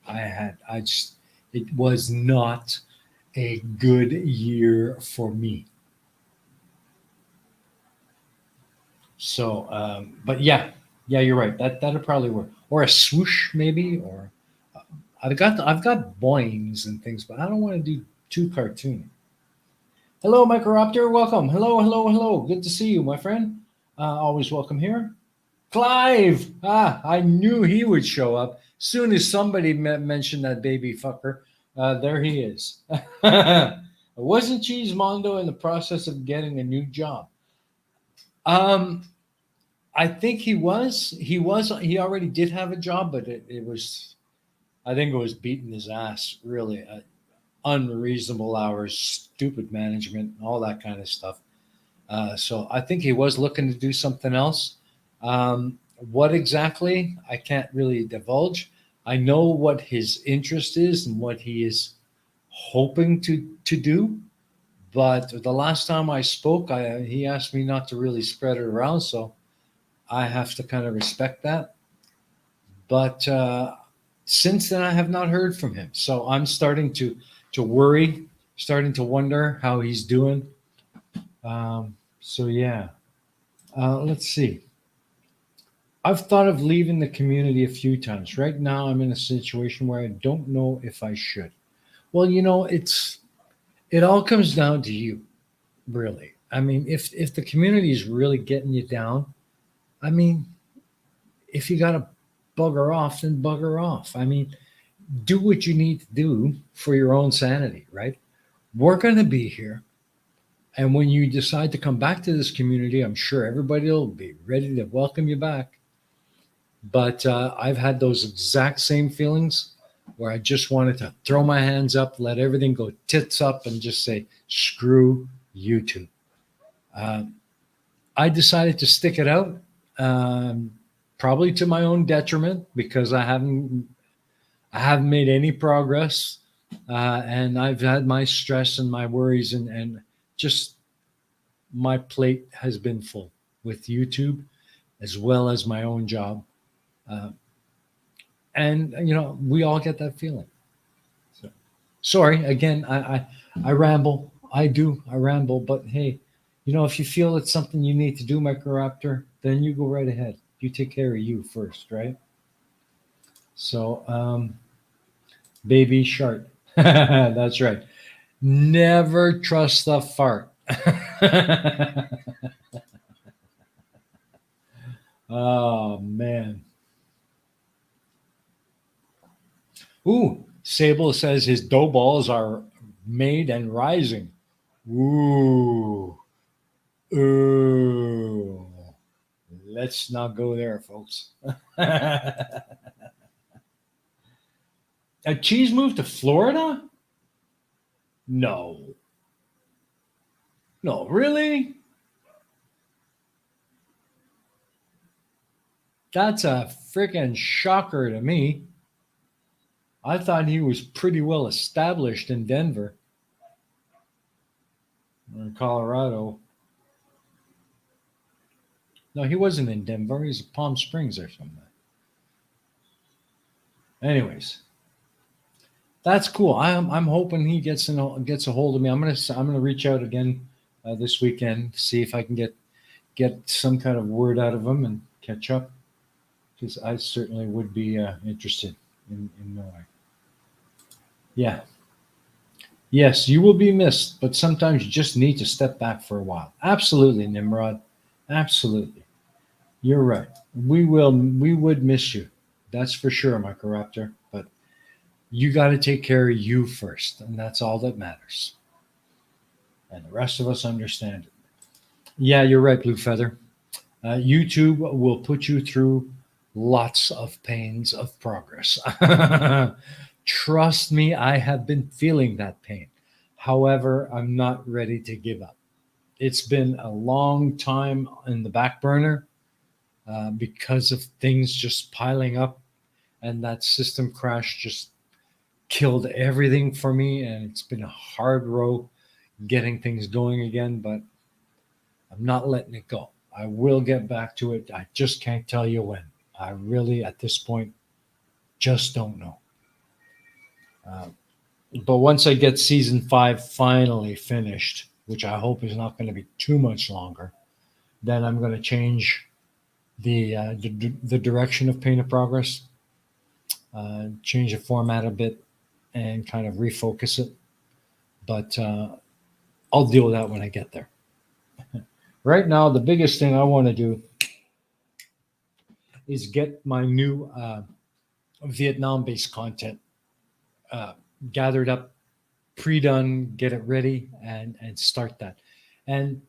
It was not a good year for me. So, but yeah, you're right. That'll probably work. Or a swoosh maybe, or I've got boings and things, but I don't want to do too cartoony. Hello, Micropter. Welcome. Hello. Good to see you, my friend. Always welcome here. Clive. I knew he would show up. Soon as somebody mentioned that baby fucker, there he is. Wasn't Cheesemondo in the process of getting a new job? Um, I think he was. He was. He already did have a job, but it was. I think it was beating his ass. Really, unreasonable hours, stupid management, all that kind of stuff. So I think he was looking to do something else. What exactly? I can't really divulge. I know what his interest is and what he is hoping to do. But the last time I spoke, he asked me not to really spread it around. So I have to kind of respect that. But since then, I have not heard from him. So I'm starting to worry, starting to wonder how he's doing. So yeah, let's see. I've thought of leaving the community a few times. Right now, I'm in a situation where I don't know if I should. Well, it all comes down to you, really. I mean, if the community is really getting you down, I mean, if you got to bugger off, then bugger off. I mean, do what you need to do for your own sanity, right? We're going to be here. And when you decide to come back to this community, I'm sure everybody will be ready to welcome you back. But I've had those exact same feelings where I just wanted to throw my hands up, let everything go tits up, and just say, screw YouTube. I decided to stick it out, probably to my own detriment, because I haven't made any progress, and I've had my stress and my worries, and just my plate has been full with YouTube as well as my own job. And we all get that feeling. So, sorry again, I ramble. I ramble, but hey, if you feel it's something you need to do, Microraptor, then you go right ahead. You take care of you first, right? So, baby shark. That's right. Never trust the fart. Oh man. Ooh, Sable says his dough balls are made and rising. Ooh. Ooh. Let's not go there, folks. A cheese moved to Florida? No. No, really? That's a freaking shocker to me. I thought he was pretty well established in Denver or in Colorado. No, he wasn't in Denver. He's in Palm Springs or something. Anyways, that's cool. I'm hoping he gets a hold of me. I'm gonna reach out again this weekend, see if I can get some kind of word out of him and catch up. because I certainly would be interested in knowing. Yeah. Yes, you will be missed, but sometimes you just need to step back for a while. Absolutely, Nimrod. Absolutely. You're right. We would miss you. That's for sure, Microraptor. But you got to take care of you first, and that's all that matters. And the rest of us understand it. Yeah, you're right, Blue Feather. YouTube will put you through lots of pains of progress. Trust me, I have been feeling that pain. However, I'm not ready to give up. It's been a long time in the back burner because of things just piling up, and that system crash just killed everything for me. And it's been a hard row getting things going again, but I'm not letting it go. I will get back to it. I just can't tell you when. I really, at this point, just don't know. Uh, but once I get season 5 finally finished, which I hope is not going to be too much longer, then I'm going to change the direction of Pain of Progress, change the format a bit, and kind of refocus it. But I'll deal with that when I get there. Right now, the biggest thing I want to do is get my new Vietnam-based content uh, gathered up, pre-done, get it ready, and start that. And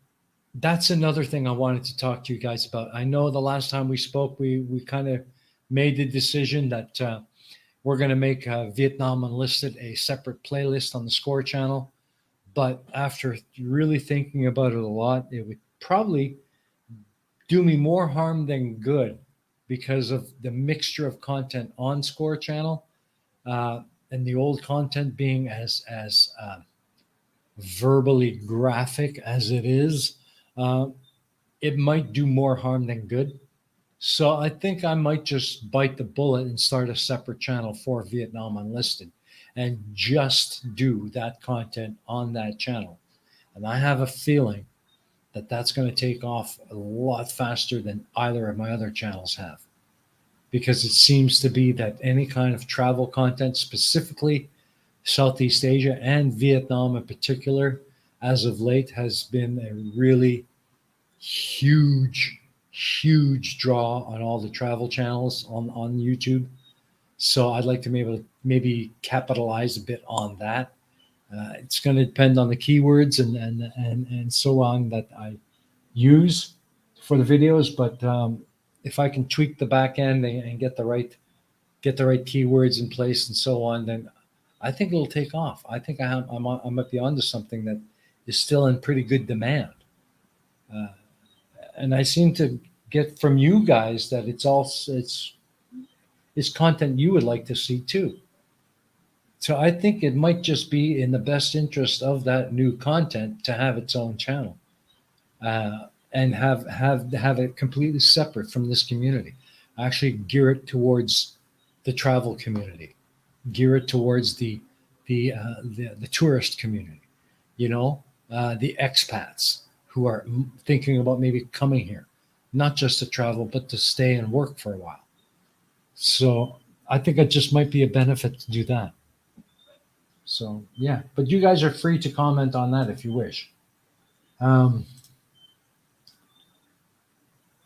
that's another thing I wanted to talk to you guys about. I know the last time we spoke, we kind of made the decision that we're going to make Vietnam Unlisted a separate playlist on the Score channel. But after really thinking about it a lot, it would probably do me more harm than good because of the mixture of content on Score channel uh, and the old content being as verbally graphic as it is. Uh, it might do more harm than good. So I think I might just bite the bullet and start a separate channel for Vietnam Unlisted and just do that content on that channel. And I have a feeling that that's going to take off a lot faster than either of my other channels have. Because it seems to be that any kind of travel content, specifically Southeast Asia and Vietnam in particular, as of late, has been a really huge, huge draw on all the travel channels on YouTube. So I'd like to be able to maybe capitalize a bit on that. It's going to depend on the keywords and so on that I use for the videos, but if I can tweak the back end and get the right keywords in place and so on, then I think it'll take off. I think I might be onto something that is still in pretty good demand. Uh, and I seem to get from you guys that it's content you would like to see too. So I think it might just be in the best interest of that new content to have its own channel and have it completely separate from this community. Actually, gear it towards the travel community, gear it towards the tourist community. You know, the expats who are thinking about maybe coming here, not just to travel but to stay and work for a while. So I think it just might be a benefit to do that. So yeah, but you guys are free to comment on that if you wish. Um,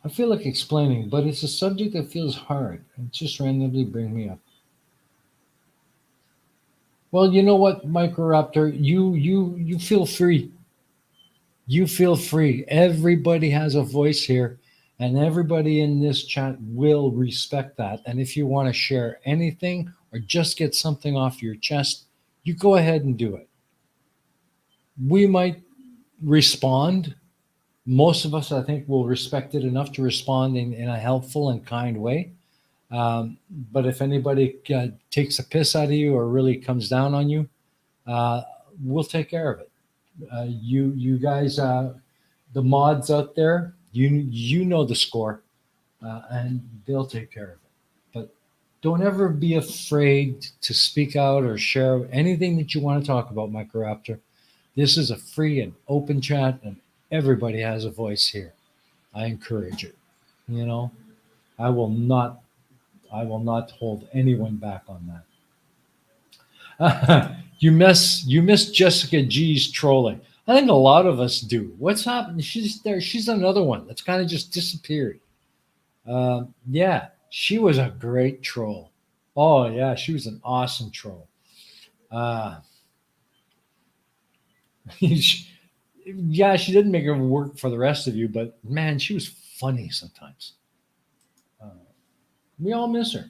I feel like explaining, but it's a subject that feels hard and just randomly bring me up. Well, you know what, Microraptor, you feel free. You feel free. Everybody has a voice here, and everybody in this chat will respect that. And if you want to share anything or just get something off your chest, you go ahead and do it. We might respond. Most of us, I think, will respect it enough to respond in a helpful and kind way. But if anybody takes a piss out of you or really comes down on you, uh, we'll take care of it. You guys, the mods out there, you know the score, and they'll take care of it. But don't ever be afraid to speak out or share anything that you want to talk about, Microraptor. This is a free and open chat, and everybody has a voice here. I encourage it. You know, I will not I will not hold anyone back on that. You miss Jessica G's trolling. I think a lot of us do. What's happened? She's there. She's another one that's kind of just disappeared. Yeah, she was a great troll. Oh yeah, she was an awesome troll. Uh, yeah, she didn't make her work for the rest of you, but man, she was funny sometimes. Uh, we all miss her.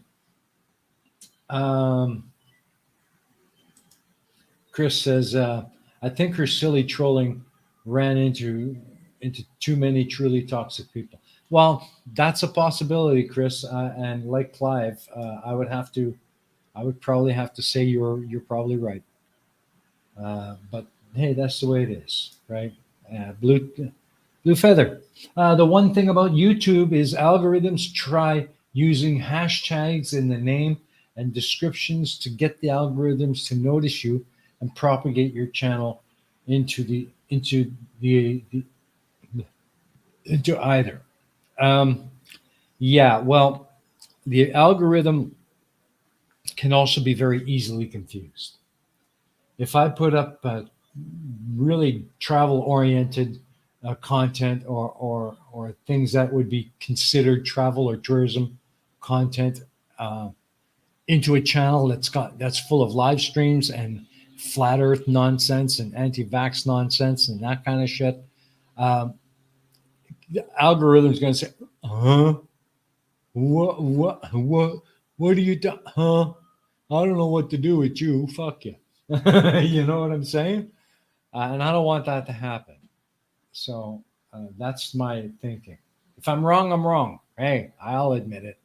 Um, Chris says, I think her silly trolling ran into too many truly toxic people. Well, that's a possibility, Chris. And like Clive, I would probably have to say you're probably right. But hey, that's the way it is, right? Blue feather. The one thing about YouTube is algorithms try using hashtags in the name and descriptions to get the algorithms to notice you and propagate your channel into the into either. Um, yeah, well, the algorithm can also be very easily confused. If I put up really travel oriented content or things that would be considered travel or tourism content uh, into a channel that's full of live streams and flat earth nonsense and anti-vax nonsense and that kind of shit, um, the algorithm's going to say, huh, what do you do, huh, I don't know what to do with you, fuck you. You know what I'm saying? And I don't want that to happen. So that's my thinking. If I'm wrong, I'm wrong. Hey, I'll admit it.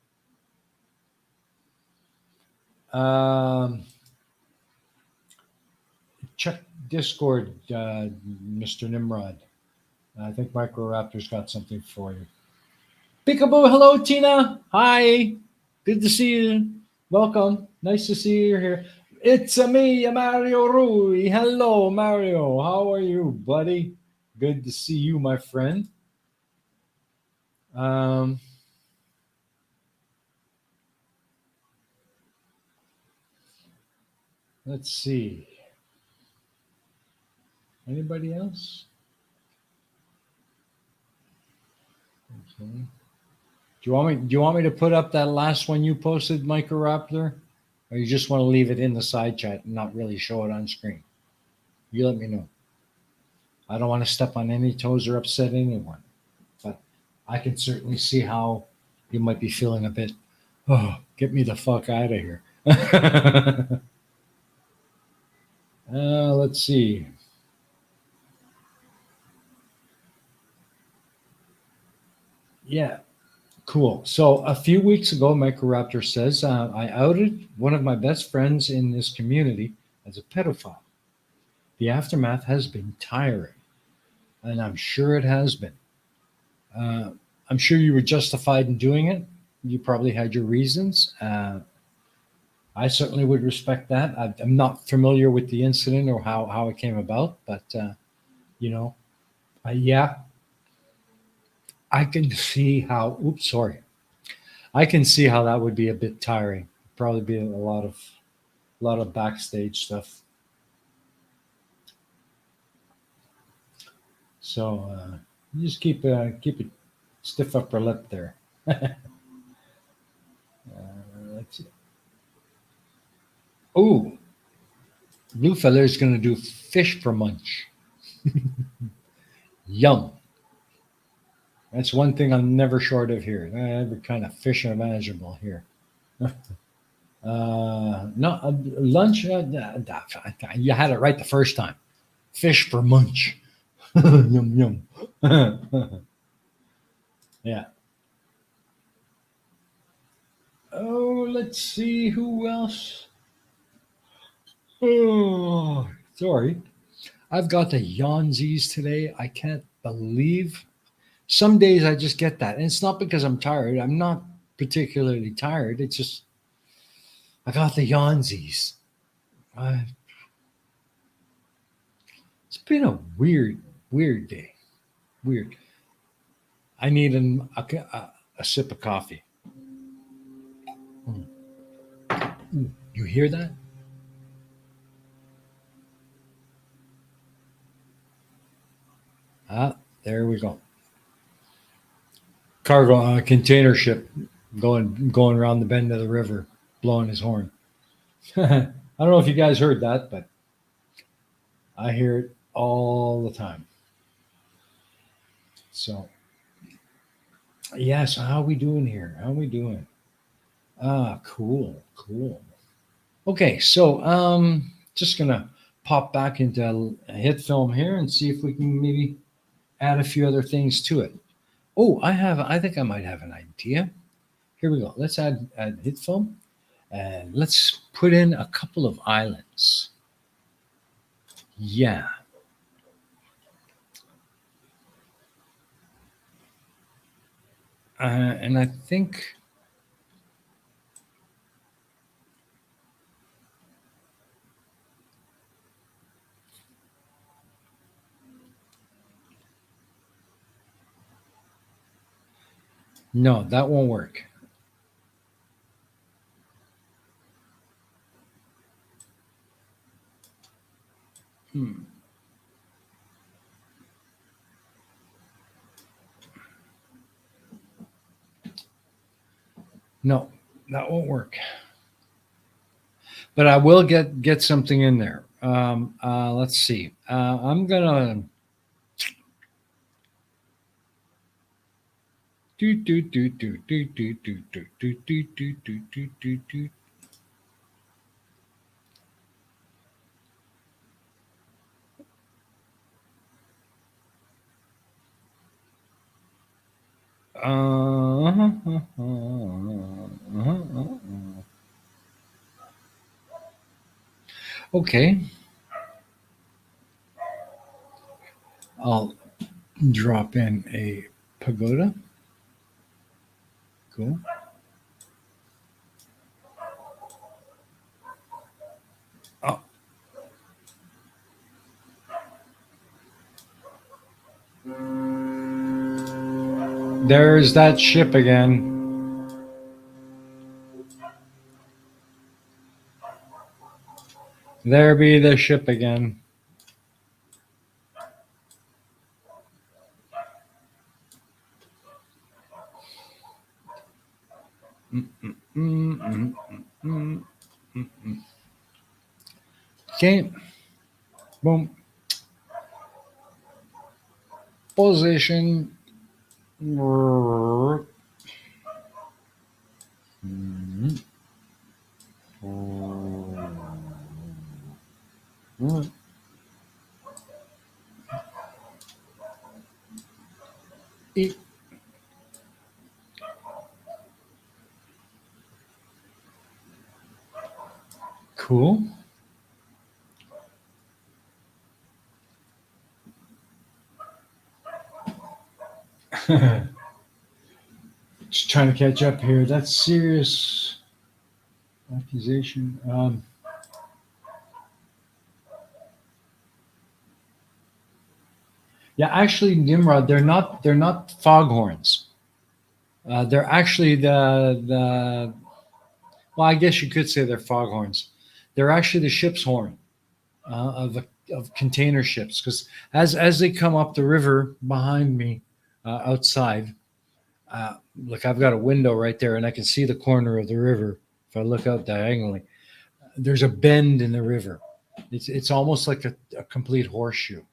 Check Discord, Mr. Nimrod. I think Microraptor's got something for you. Peekaboo, hello, Tina. Hi. Good to see you. Welcome. Nice to see you here. It's me, Mario Rui. Hello, Mario. How are you, buddy? Good to see you, my friend. Um, let's see. Anybody else? Okay. Do you want me to put up that last one you posted, Microraptor? Or you just want to leave it in the side chat and not really show it on screen? You let me know. I don't want to step on any toes or upset anyone. But I can certainly see how you might be feeling a bit, oh, get me the fuck out of here. Let's see. Yeah, cool. So a few weeks ago, Microraptor says, I outed one of my best friends in this community as a pedophile. The aftermath has been tiring, and I'm sure it has been. Uh, I'm sure you were justified in doing it. You probably had your reasons. I certainly would respect that. I'm not familiar with the incident or how it came about, but you know, yeah, I can see how. Oops, sorry. I can see how that would be a bit tiring. Probably be a lot of backstage stuff. So you just keep a stiff upper lip there. Let's see. Oh, blue feather is going to do fish for munch. Yum. That's one thing I'm never short of here. Every kind of fish imaginable here. No, lunch. You had it right the first time. Fish for munch. Yum yum. Yeah. Oh, let's see who else. Oh, sorry. I've got the yawnsies today. I can't believe. Some days I just get that, and it's not because I'm tired. I'm not particularly tired. It's just I got the yawnsies. Uh, it's been a weird day. Weird. I need a sip of coffee. Ooh, you hear that? Ah, there we go. Cargo container ship going around the bend of the river, blowing his horn. I don't know if you guys heard that, but I hear it all the time. So yeah, so how we doing here? How we doing? Ah, cool, cool. Okay, so just gonna pop back into a hit film here and see if we can maybe add a few other things to it. Oh, I think I might have an idea. Here we go. Let's add hit film and let's put in a couple of islands. Yeah, and I think no, that won't work. Hmm. No, that won't work. But I will get something in there. Let's see. I'm gonna do do do do do do do do do do do do do do do. Okay, I'll drop in a pagoda. Cool. Oh, there's that ship again. There be the ship again. Mm, mm, mm, mm, mm, mm, mm. Okay, boom. Position. Mm, mm. E- Cool. Just trying to catch up here. That's serious accusation. Yeah, actually, Nimrod, they're not foghorns. They're actually the well, I guess you could say they're foghorns. They're actually the ship's horn of container ships because as they come up the river behind me outside, look, I've got a window right there, and I can see the corner of the river. If I look out diagonally, there's a bend in the river. It's almost like a complete horseshoe.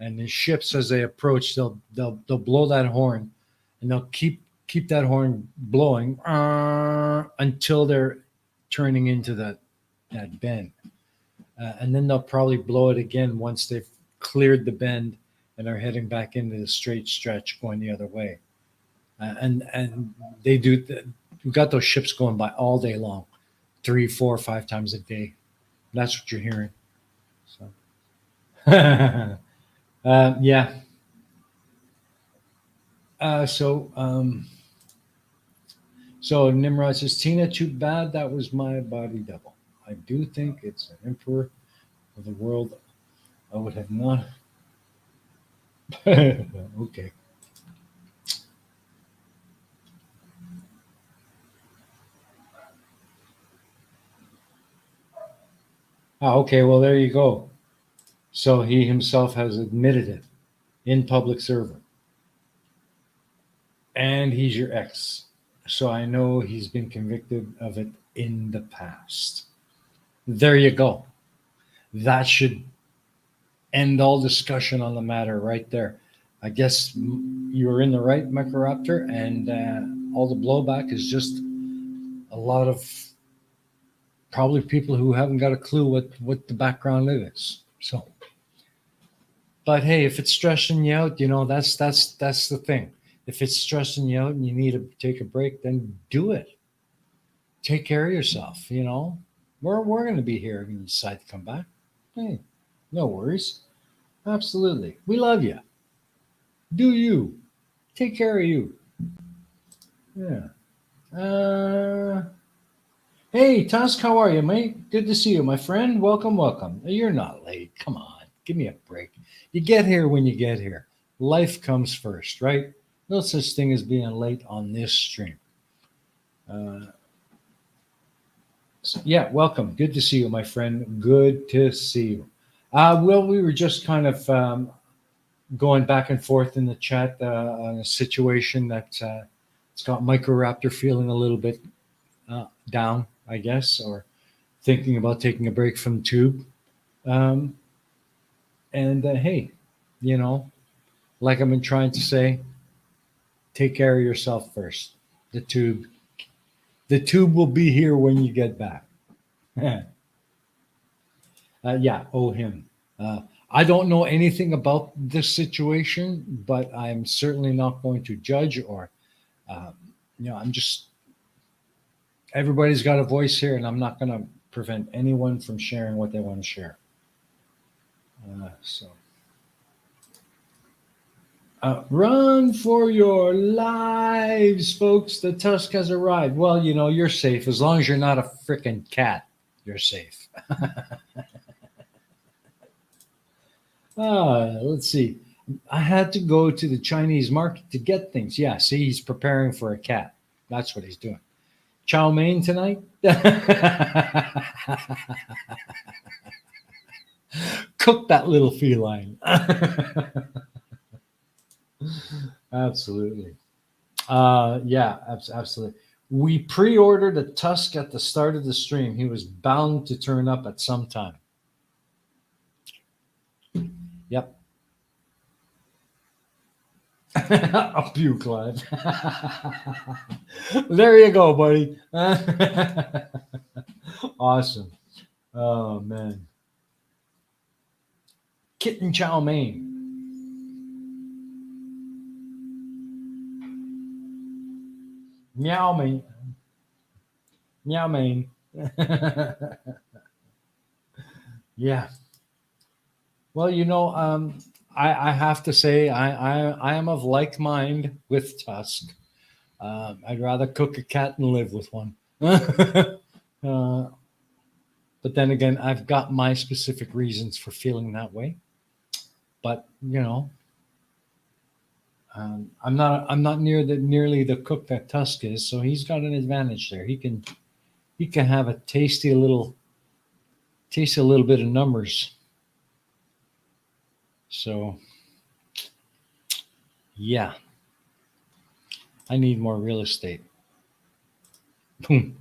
And the ships, as they approach, they'll blow that horn, and they'll keep that horn blowing until they're turning into that bend, and then they'll probably blow it again once they've cleared the bend and are heading back into the straight stretch going the other way. And they do. We've got those ships going by all day long, three, four, five times a day. That's what you're hearing. So, yeah. So Nimrod says, Tina, too bad that was my body double. I do think it's an emperor of the world. I would have not. Okay. Ah, okay, well, there you go. So he himself has admitted it in public servant. And he's your ex. So I know he's been convicted of it in the past. There you go. That should end all discussion on the matter right there. I guess you were in the right, Microraptor, and all the blowback is just a lot of probably people who haven't got a clue what the background is. So, but hey, if it's stressing you out, that's the thing. If it's stressing you out and you need to take a break, then do it. Take care of yourself. We're going to be here when you decide to come back. Hey, no worries. Absolutely, we love you. Do you take care of you? Yeah. Hey, Tusk, how are you, mate? Good to see you, my friend. Welcome, welcome. You're not late. Come on, give me a break. You get here when you get here. Life comes first, right? No such thing as being late on this stream. Uh, yeah, welcome. Good to see you, my friend. Good to see you. Well, we were just kind of going back and forth in the chat on a situation that it's got Microraptor feeling a little bit down, I guess, or thinking about taking a break from Tube. Um, and hey, you know, like I've been trying to say, take care of yourself first. The Tube, the Tube will be here when you get back. Yeah, oh him. Uh, I don't know anything about this situation, but I'm certainly not going to judge or, um, I'm just everybody's got a voice here, and I'm not going to prevent anyone from sharing what they want to share. So. Run for your lives, folks. The Tusk has arrived. Well, you're safe. As long as you're not a freaking cat, you're safe. Let's see. I had to go to the Chinese market to get things. Yeah, see, he's preparing for a cat. That's what he's doing. Chow mein tonight? Cook that little feline. Absolutely. Yeah, absolutely. We pre-ordered a Tusk at the start of the stream. He was bound to turn up at some time. Yep. Up you, Clive. There you go, buddy. Awesome. Oh man. Kitten chow mein. Meow mein. Meow mein. Yeah. Well, I have to say I am of like mind with Tusk. I'd rather cook a cat than live with one. But then again, I've got my specific reasons for feeling that way. But I'm not nearly the cook that Tusk is, so he's got an advantage there. He can have a taste a little bit of numbers. So yeah, I need more real estate. Boom.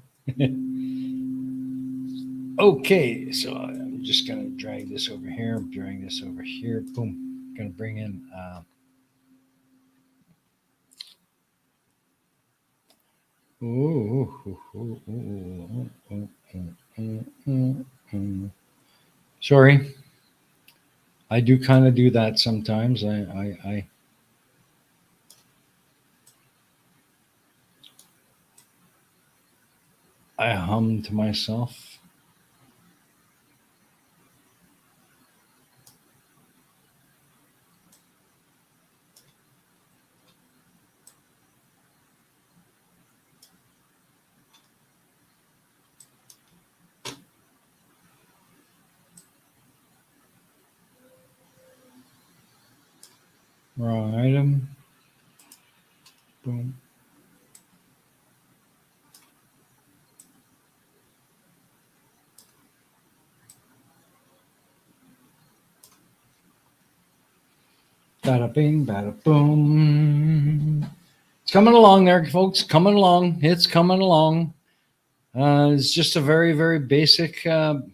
Okay, so I'm just gonna drag this over here. Drag this over here. Boom. Gonna bring in. Sorry, I do kind of do that sometimes. I hum to myself. Wrong item. Boom. Bada bing, bada boom. It's coming along there, folks. Coming along. It's coming along. It's just a very, very basic anim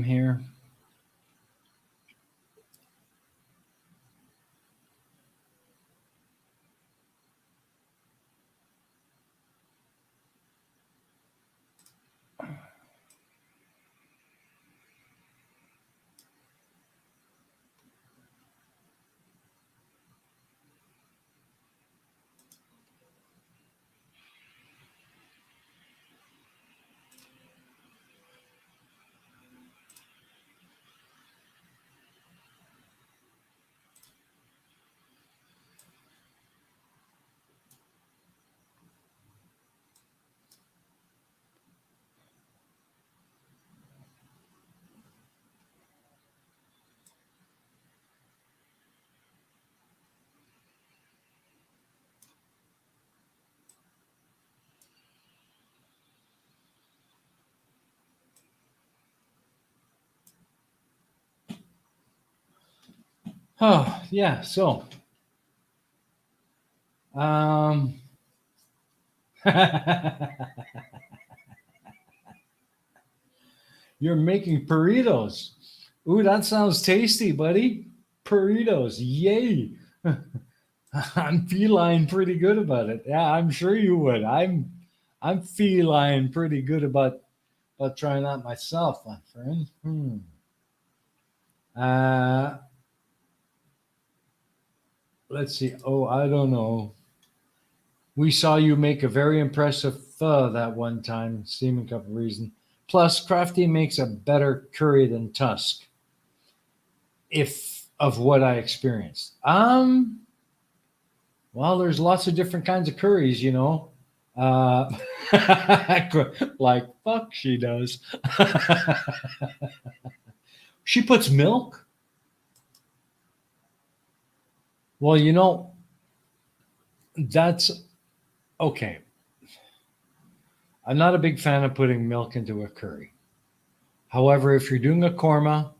here. Oh, yeah. So, um, you're making burritos. Ooh, that sounds tasty, buddy. Burritos. Yay. I'm feline pretty good about it. Yeah, I'm sure you would. I'm feline pretty good about trying that myself, my friend. Uh, let's see. Oh, I don't know. We saw you make a very impressive pho that one time, seeming of reason. Plus, Crafty makes a better curry than Tusk, if of what I experienced. Well, there's lots of different kinds of curries, you know. Uh, like fuck, she does. She puts milk. Well, you know, that's okay. I'm not a big fan of putting milk into a curry. However, if you're doing a korma,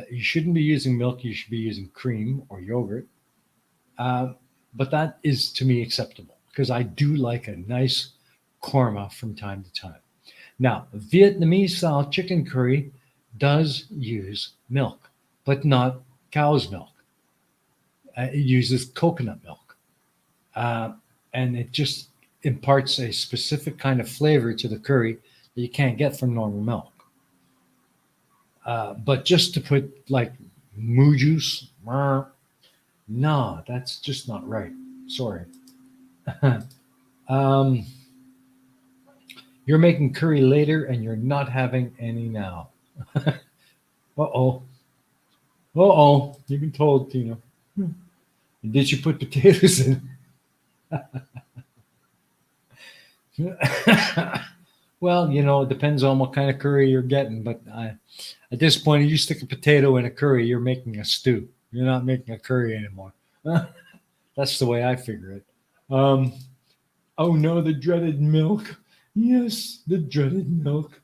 you shouldn't be using milk. You should be using cream or yogurt. Uh, but that is to me acceptable because I do like a nice korma from time to time. Now, Vietnamese style chicken curry does use milk, but not cow's milk. It uses coconut milk. Uh, and it just imparts a specific kind of flavor to the curry that you can't get from normal milk. But just to put like moo juice, no, that's just not right. Sorry. um, you're making curry later and you're not having any now. Uh oh. Uh oh. You've been told, Tina. Did you put potatoes in? Well, you know, it depends on what kind of curry you're getting. But at this point, you stick a potato in a curry, you're making a stew. You're not making a curry anymore. That's the way I figure it. Um, oh no, the dreaded milk. Yes, the dreaded milk.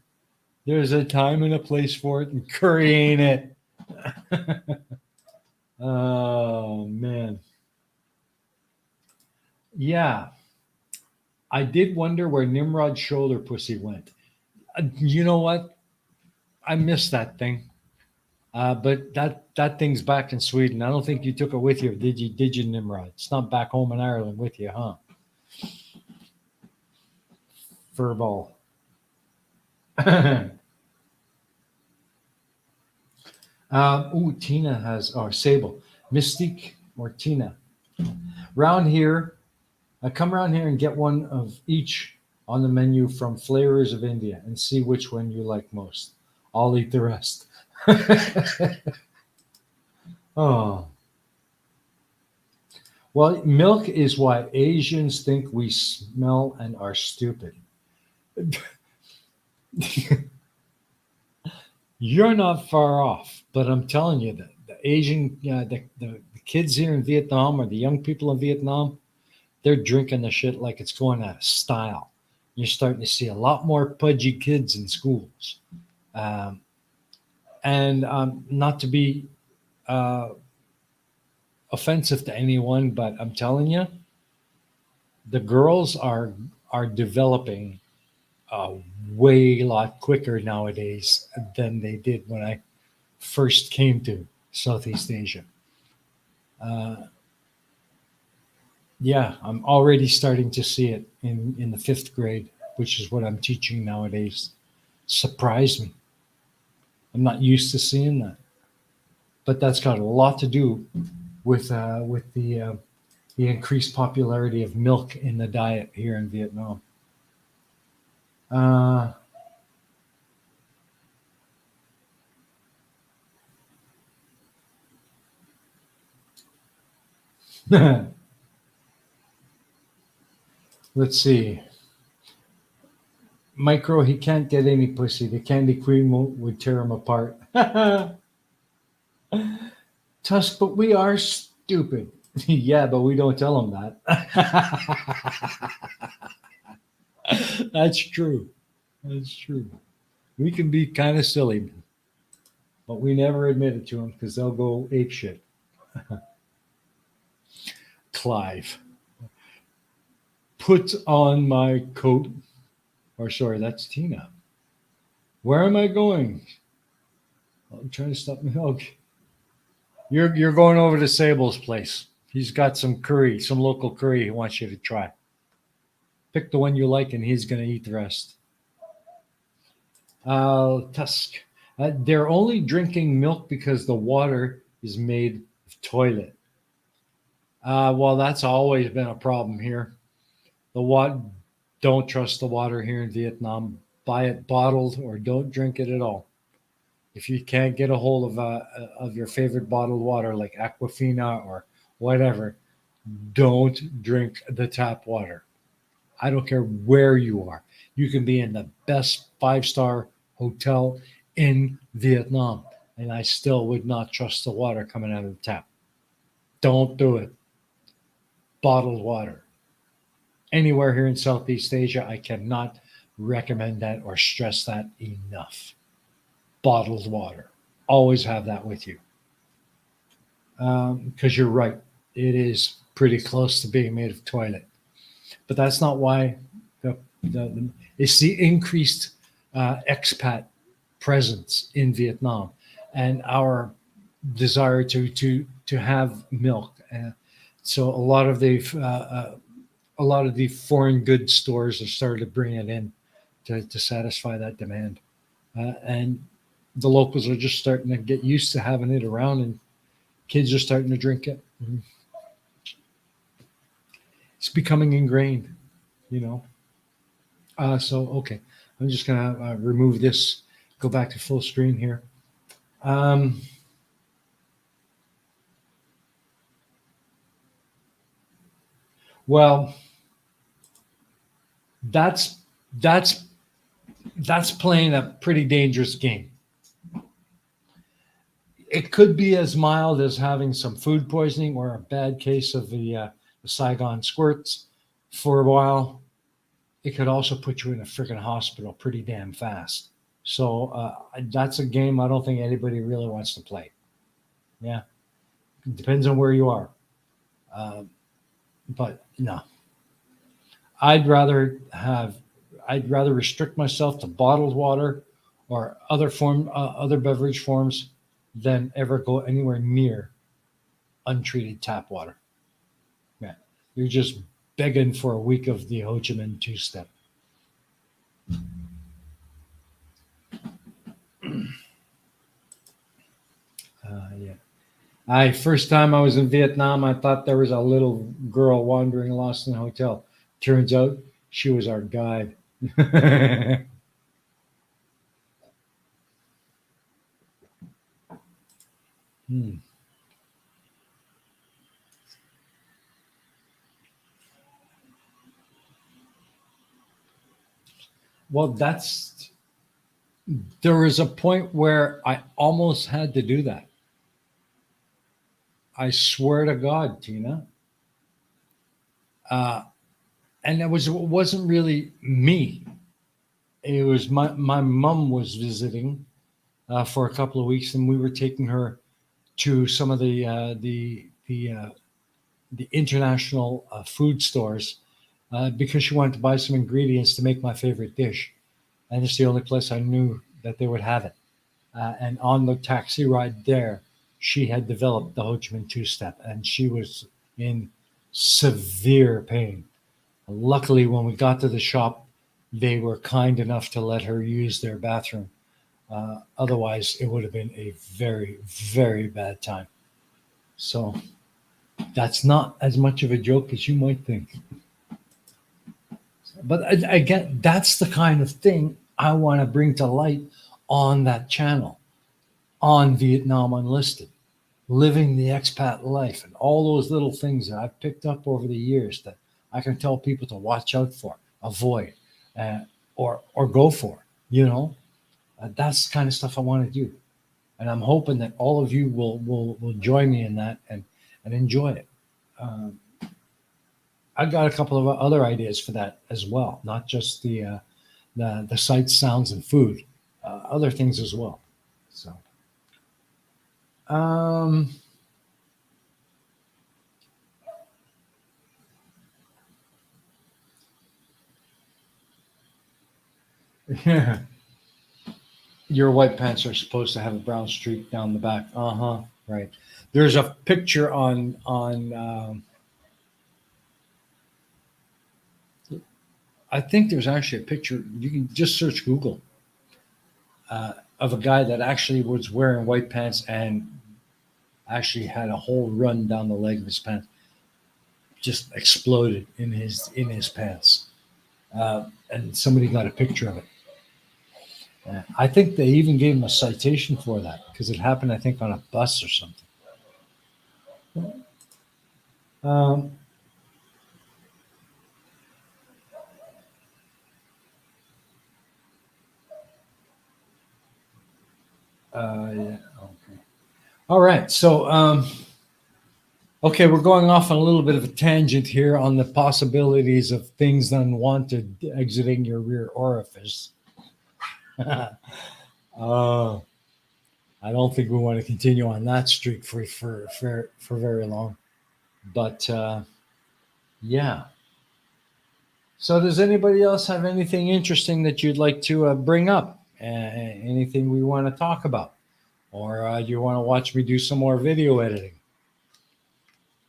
There's a time and a place for it, and curry ain't it. Oh man. Yeah, I did wonder where Nimrod's shoulder pussy went. You know what? I missed that thing. But that thing's back in Sweden. I don't think you took it with you, did you? Did you, Nimrod? It's not back home in Ireland with you, huh? Furball. Tina has, or Sable, Mystique or Tina. Round here, I come around here and get one of each on the menu from Flavors of India and see which one you like most. I'll eat the rest. Oh, well, milk is why Asians think we smell and are stupid. You're not far off, but I'm telling you that the Asian, the kids here in Vietnam or the young people in Vietnam, they're drinking the shit like it's going out of style. You're starting to see a lot more pudgy kids in schools. Um, And not to be uh, offensive to anyone, but I'm telling you, the girls are developing a way lot quicker nowadays than they did when I first came to Southeast Asia. Uh, yeah, I'm already starting to see it in the fifth grade, which is what I'm teaching nowadays. Surprised me. I'm not used to seeing that, but that's got a lot to do with the increased popularity of milk in the diet here in Vietnam. Uh, let's see. Micro, he can't get any pussy. The Candy Queen would tear him apart. Tusk, but we are stupid. Yeah, but we don't tell him that. That's true. That's true. We can be kind of silly, but we never admit it to them because they'll go ape shit. Clive, put on my coat. Or sorry, that's Tina. Where am I going? I'm trying to stop me. Okay. You're going over to Sable's place. He's got some curry, some local curry he wants you to try. Pick the one you like and he's gonna eat the rest. Tusk. They're only drinking milk because the water is made of toilet. Well, that's always been a problem here. The water, don't trust the water here in Vietnam. Buy it bottled or don't drink it at all. If you can't get a hold of your favorite bottled water like Aquafina or whatever, don't drink the tap water. I don't care where you are. You can be in the best five-star hotel in Vietnam, and I still would not trust the water coming out of the tap. Don't do it. Bottled water. Anywhere here in Southeast Asia, I cannot recommend that or stress that enough. Bottled water. Always have that with you. Because you're right. It is pretty close to being made of toilet. But that's not why it's the increased expat presence in Vietnam and our desire to have milk. So a lot of the foreign goods stores have started to bring it in to satisfy that demand, and the locals are just starting to get used to having it around, and kids are starting to drink it. It's becoming ingrained, you know. So okay, I'm just gonna remove this, go back to full screen here. Um, well, that's that's that's playing a pretty dangerous game. It could be as mild as having some food poisoning or a bad case of the Saigon squirts for a while. It could also put you in a freaking hospital pretty damn fast. So that's a game I don't think anybody really wants to play. Yeah, it depends on where you are. Uh, but no, I'd rather have I'd rather restrict myself to bottled water or other beverage forms than ever go anywhere near untreated tap water. Yeah, you're just begging for a week of the Ho Chi Minh two step. Yeah. I first time I was in Vietnam, I thought there was a little girl wandering lost in a hotel. Turns out she was our guide. Hmm. Well, that's there was a point where I almost had to do that. I swear to God, Tina. Uh, and it wasn't really me. It was my mom was visiting, for a couple of weeks, and we were taking her to some of the international food stores because she wanted to buy some ingredients to make my favorite dish, and it's the only place I knew that they would have it. And on the taxi ride there, she had developed the Ho Chi Minh two step, and she was in severe pain. Luckily, when we got to the shop, they were kind enough to let her use their bathroom. Otherwise, it would have been a very, very bad time. So that's not as much of a joke as you might think. But again, that's the kind of thing I want to bring to light on that channel, on Vietnam Unlisted, living the expat life, and all those little things that I've picked up over the years that I can tell people to watch out for, avoid, uh, or go for. That's the kind of stuff I want to do, and I'm hoping that all of you will join me in that and enjoy it. Um, I got a couple of other ideas for that as well, not just the sights, sounds, and food, other things as well. So, um, yeah, your white pants are supposed to have a brown streak down the back. Uh huh. Right. There's a picture on. I think there's actually a picture. You can just search Google of a guy that actually was wearing white pants and actually had a whole run down the leg of his pants, just exploded in his pants, and somebody got a picture of it. I think they even gave him a citation for that because it happened, I think, on a bus or something. Um, yeah. Okay. All right. So, okay, we're going off on a little bit of a tangent here on the possibilities of things unwanted exiting your rear orifice. uh, I don't think we want to continue on that streak for very long. But yeah. So, does anybody else have anything interesting that you'd like to bring up? Anything we want to talk about? Or do you want to watch me do some more video editing?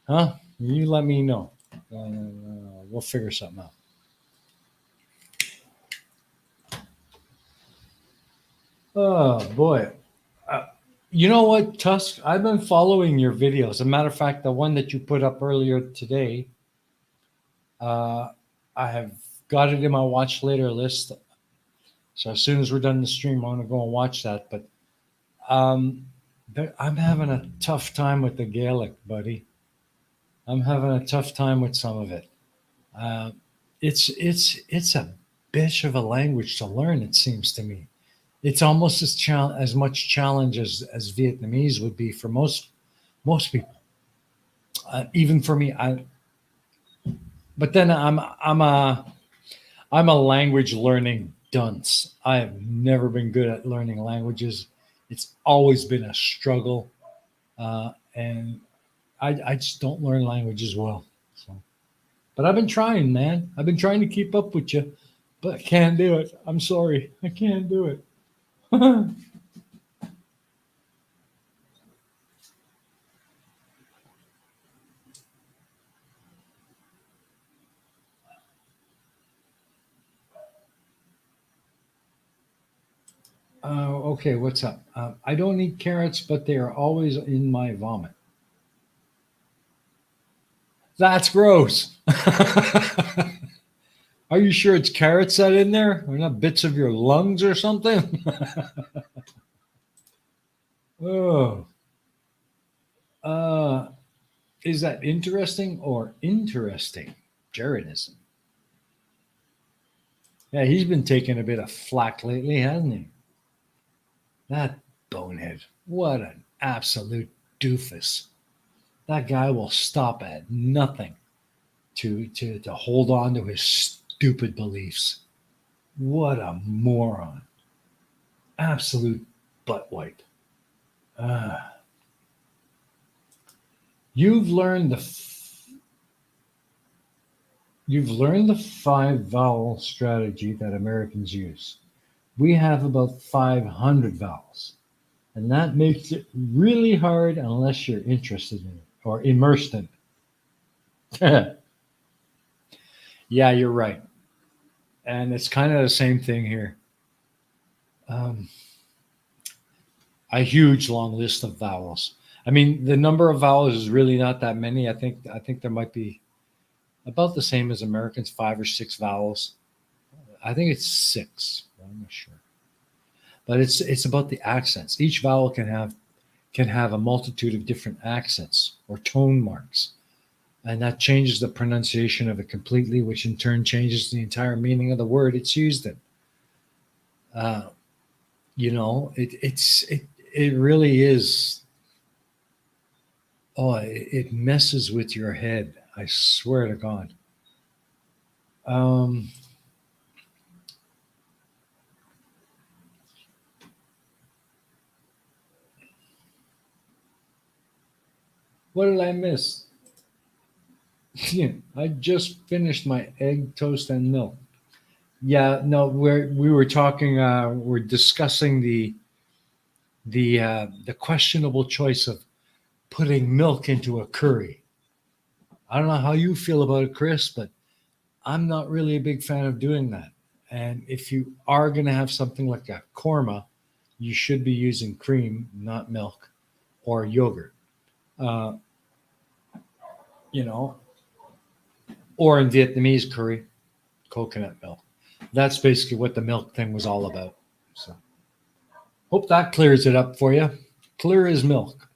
Huh? You let me know. We'll figure something out. Oh, boy. Uh, you know what, Tusk? I've been following your videos. As a matter of fact, the one that you put up earlier today, uh, I have got it in my watch later list. So as soon as we're done the stream, I'm going to go and watch that. But um, I'm having a tough time with the Gaelic, buddy. I'm having a tough time with some of it. Uh, it's a bitch of a language to learn. It seems to me it's almost as much challenge as Vietnamese would be for most people. Even for me, but then I'm a language learning dunce. I have never been good at learning languages. It's always been a struggle, and I just don't learn languages well. So, but I've been trying, man. I've been trying to keep up with you, but I can't do it. I'm sorry, I can't do it. Okay, what's up? I don't eat carrots, but they are always in my vomit. That's gross. Are you sure it's carrots that in there? Or not bits of your lungs or something? Oh, uh, is that interesting or interesting? Jaredism. Yeah, he's been taking a bit of flack lately, hasn't he? That bonehead. What an absolute doofus. That guy will stop at nothing to hold on to his stupid beliefs. What a moron. Absolute butt wipe. You've learned you've learned the five vowel strategy that Americans use. We have about 500 vowels, and that makes it really hard unless you're interested in it or immersed in it. Yeah, you're right. And it's kind of the same thing here. Um, a huge long list of vowels. I mean, the number of vowels is really not that many. I think there might be about the same as Americans, 5 or 6 vowels. I think it's six. I'm not sure, but it's about the accents. Each vowel can have a multitude of different accents or tone marks, and that changes the pronunciation of it completely, which in turn changes the entire meaning of the word it's used in. Uh, it really is. Oh, it messes with your head. I swear to God. Um, what did I miss? I just finished my egg toast and milk. Yeah, no, we were talking. We're discussing the questionable choice of putting milk into a curry. I don't know how you feel about it, Chris, but I'm not really a big fan of doing that. And if you are going to have something like a korma, you should be using cream, not milk or yogurt. Uh, you know, or in Vietnamese curry, coconut milk. That's basically what the milk thing was all about. So, hope that clears it up for you. Clear as milk.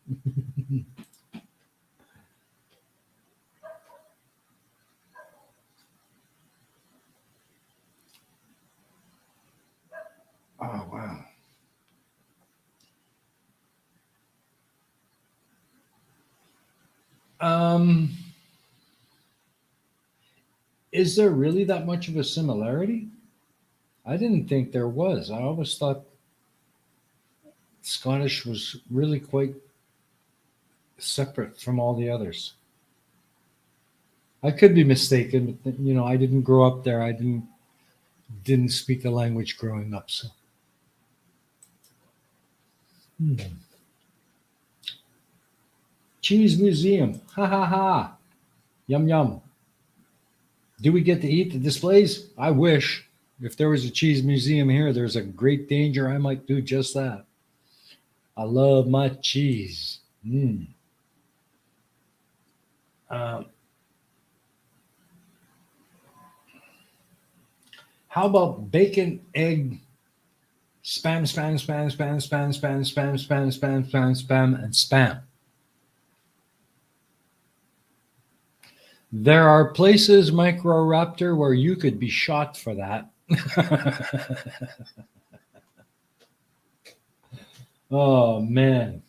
Oh wow. Um, is there really that much of a similarity? I didn't think there was. I always thought Scottish was really quite separate from all the others. I could be mistaken, but I didn't grow up there. I didn't speak the language growing up. So, hmm. Cheese museum. Ha ha ha. Yum yum. Do we get to eat the displays? I wish. If there was a cheese museum here, there's a great danger I might do just that. I love my cheese. Mm. Uh, how about bacon, egg, spam, spam, spam, spam, spam, spam, spam, spam, spam, spam, spam, and spam? There are places, Microraptor, where you could be shot for that. Oh man,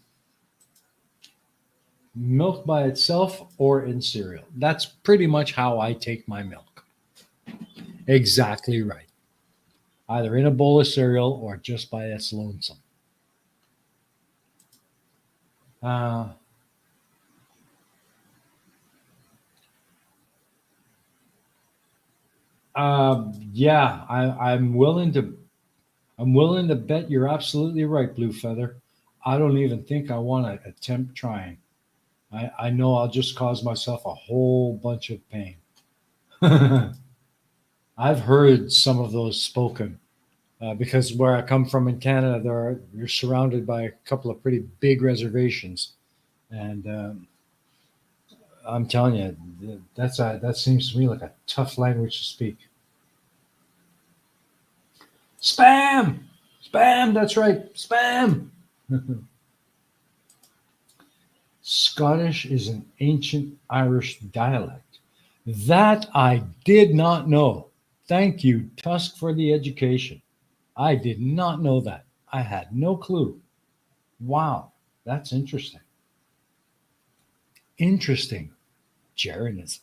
milk by itself or in cereal. That's pretty much how I take my milk. Exactly right. Either in a bowl of cereal or just by its lonesome. Uh, yeah, I'm willing to bet you're absolutely right, Blue Feather. I don't even think I want to attempt trying. I know I'll just cause myself a whole bunch of pain. I've heard some of those spoken because where I come from in Canada, you're surrounded by a couple of pretty big reservations, and I'm telling you, that seems to me like a tough language to speak. Spam, spam. That's right, spam. Scottish is an ancient Irish dialect. That I did not know. Thank you, Tusk, for the education. I did not know that. I had no clue. Wow, that's interesting. Interesting. Jeranism.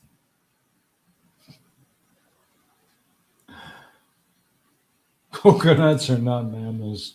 Coconuts are not mammals.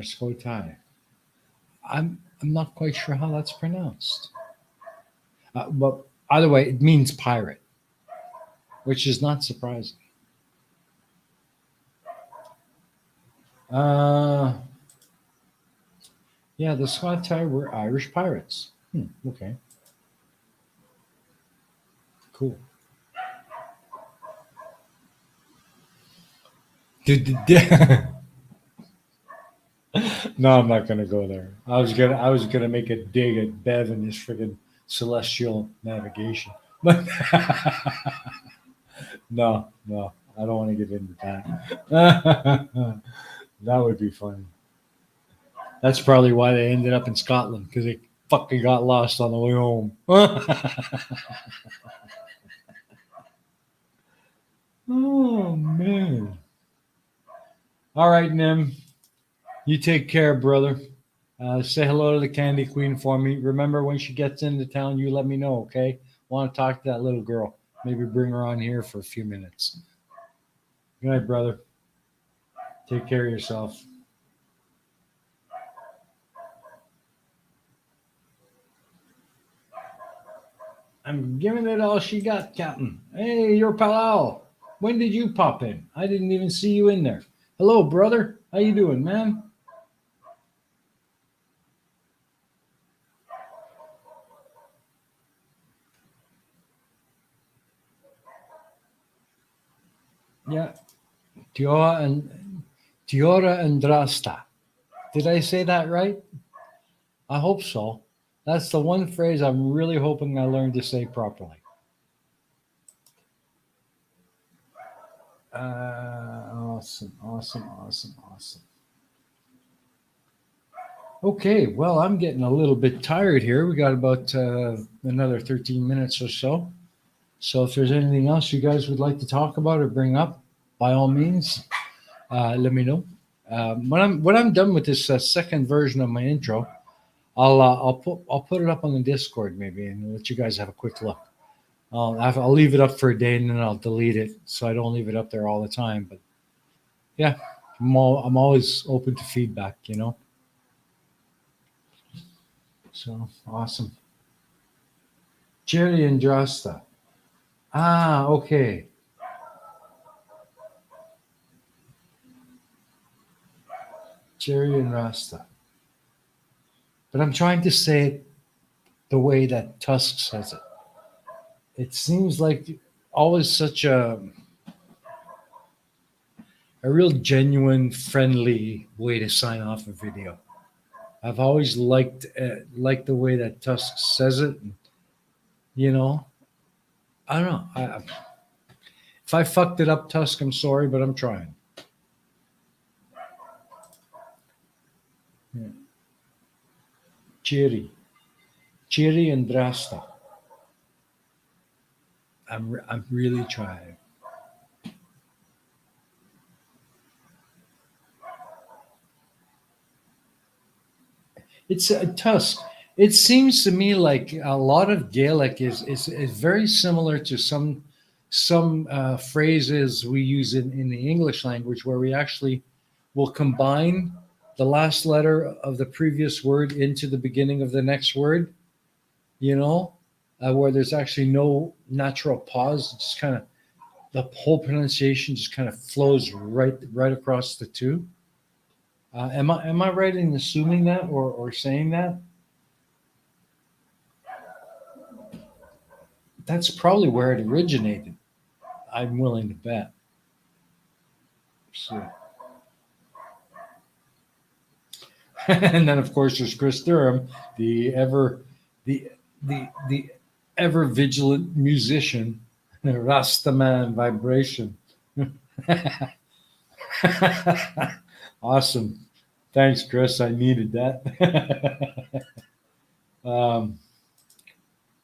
or Skotai. I'm not quite sure how that's pronounced. But either way, it means pirate, which is not surprising. Uh, yeah, the Skotai were Irish pirates. Okay, cool. No, I'm not gonna go there. I was gonna make a dig at Bev and his friggin' celestial navigation, but no, no, I don't want to get into that. That would be funny. That's probably why they ended up in Scotland because they fucking got lost on the way home. Oh man! All right, Nim, you take care, brother. Say hello to the Candy Queen for me. Remember, when she gets into town, you let me know, okay? Want to talk to that little girl. Maybe bring her on here for a few minutes. Good night, brother. Take care of yourself. I'm giving it all she got, Captain. Hey, you're Palau. When did you pop in? I didn't even see you in there. Hello, brother. How you doing, man? Yeah, Tiora and Drasta. Did I say that right? I hope so. That's the one phrase I'm really hoping I learned to say properly. Awesome, awesome, awesome, awesome. Okay, well, I'm getting a little bit tired here. We got about another 13 minutes or so. So if there's anything else you guys would like to talk about or bring up, by all means, let me know. When I'm done with this second version of my intro, I'll put it up on the Discord maybe and let you guys have a quick look. I'll leave it up for a day and then I'll delete it so I don't leave it up there all the time. But yeah, I'm always open to feedback. So awesome. Jerry and Drasta. Ah, okay. Jerry and Rasta. But I'm trying to say it the way that Tusk says it. It seems like always such a real genuine, friendly way to sign off a video. I've always liked the way that Tusk says it. You know, I don't know. If I fucked it up, Tusk, I'm sorry, but I'm trying. Yeah. Chiri and Drasta. I'm really trying. It's a Tusk. It seems to me like a lot of Gaelic is very similar to some phrases we use in the English language, where we actually will combine the last letter of the previous word into the beginning of the next word. You know, where there's actually no natural pause. It's just kind of the whole pronunciation just kind of flows right across the two. Am I right in assuming that or saying that? That's probably where it originated. I'm willing to bet. So. And then of course there's Chris Durham, the ever the the ever vigilant musician, Rastaman vibration. Awesome. Thanks, Chris. I needed that. um,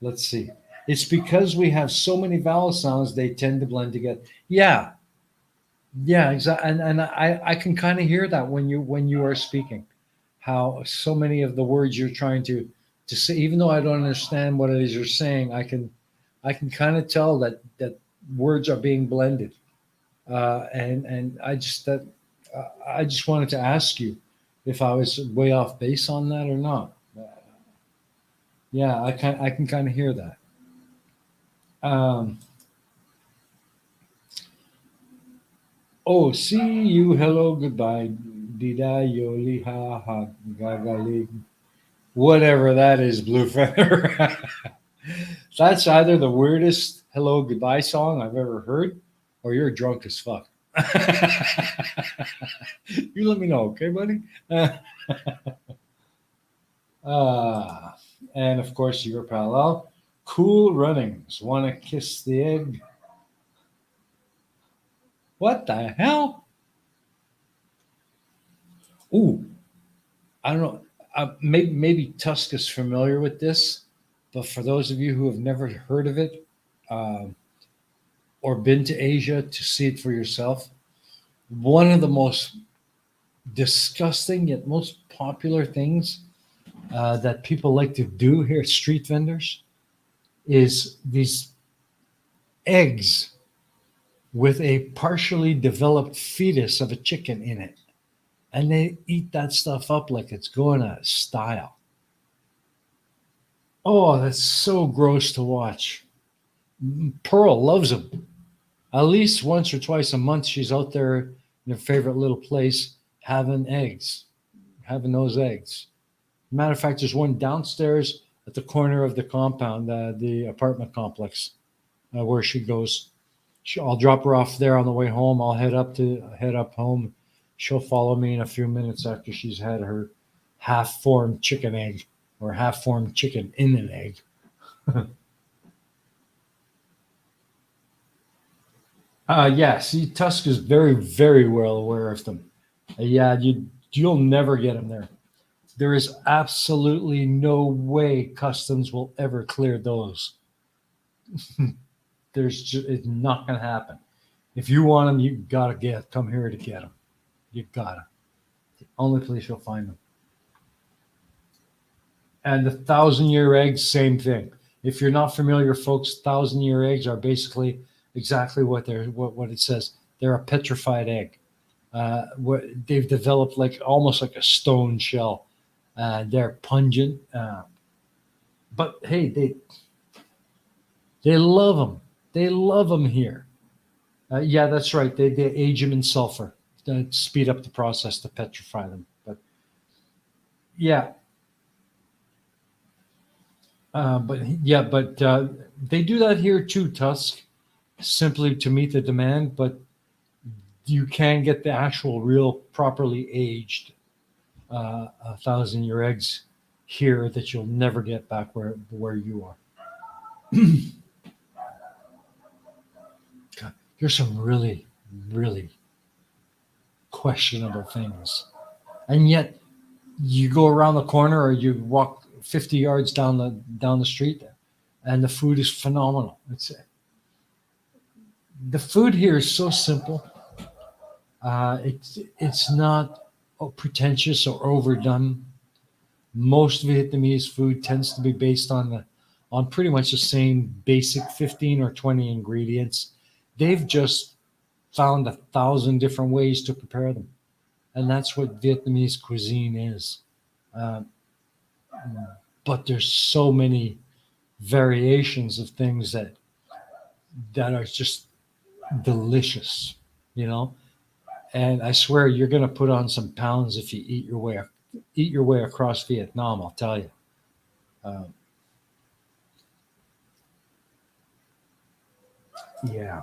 let's see. It's because we have so many vowel sounds, they tend to blend together. Yeah, yeah, exactly. And I can kind of hear that when you are speaking, how so many of the words you're trying to say, even though I don't understand what it is you're saying, I can kind of tell that words are being blended. And I just wanted to ask you, if I was way off base on that or not. Yeah, I can kind of hear that. Um, oh, see you, hello, goodbye, dida, yoli, ha, ha, gagali, whatever that is, Blue Feather. That's either the weirdest hello, goodbye song I've ever heard, or you're drunk as fuck. You let me know, okay, buddy? Uh, and of course, your parallel. Cool runnings. Want to kiss the egg? What the hell? Ooh, I don't know. Maybe Tusk is familiar with this, but for those of you who have never heard of it or been to Asia to see it for yourself, one of the most disgusting yet most popular things that people like to do here, street vendors, is these eggs with a partially developed fetus of a chicken in it. And they eat that stuff up like it's going out of style. Oh, that's so gross to watch. Pearl loves them. At least once or twice a month, she's out there in her favorite little place having eggs, having those eggs. Matter of fact, there's one downstairs at the corner of the compound, the apartment complex, where she goes. I'll drop her off there on the way home. I'll head up home. She'll follow me in a few minutes after she's had her half-formed chicken egg or half-formed chicken in an egg. Yeah, see, Tusk is very, very well aware of them. Yeah, you'll never get them there. There is absolutely no way customs will ever clear those. It's not going to happen. If you want them, you gotta come here to get them. You gotta. The only place you'll find them. And the 1,000-year eggs, same thing. If you're not familiar, folks, 1,000-year eggs are basically exactly what it says. They're a petrified egg. They've developed like almost like a stone shell. They're pungent, but hey, they love them. They love them here. Yeah, that's right. They age them in sulfur to speed up the process to petrify them. But yeah, but they do that here too, Tusk, simply to meet the demand. But you can get the actual, real, properly aged 1,000-year eggs here that you'll never get back where you are. God, there's some really, really questionable things, and yet you go around the corner or you walk 50 yards down the street, and the food is phenomenal. The food here is so simple. It's not pretentious or overdone. Most Vietnamese food tends to be based on pretty much the same basic 15 or 20 ingredients. They've just found 1,000 different ways to prepare them, and that's what Vietnamese cuisine is. Uh, but there's so many variations of things that are just delicious, you know. And I swear you're going to put on some pounds if you eat your way across Vietnam. I'll tell you. Um, yeah.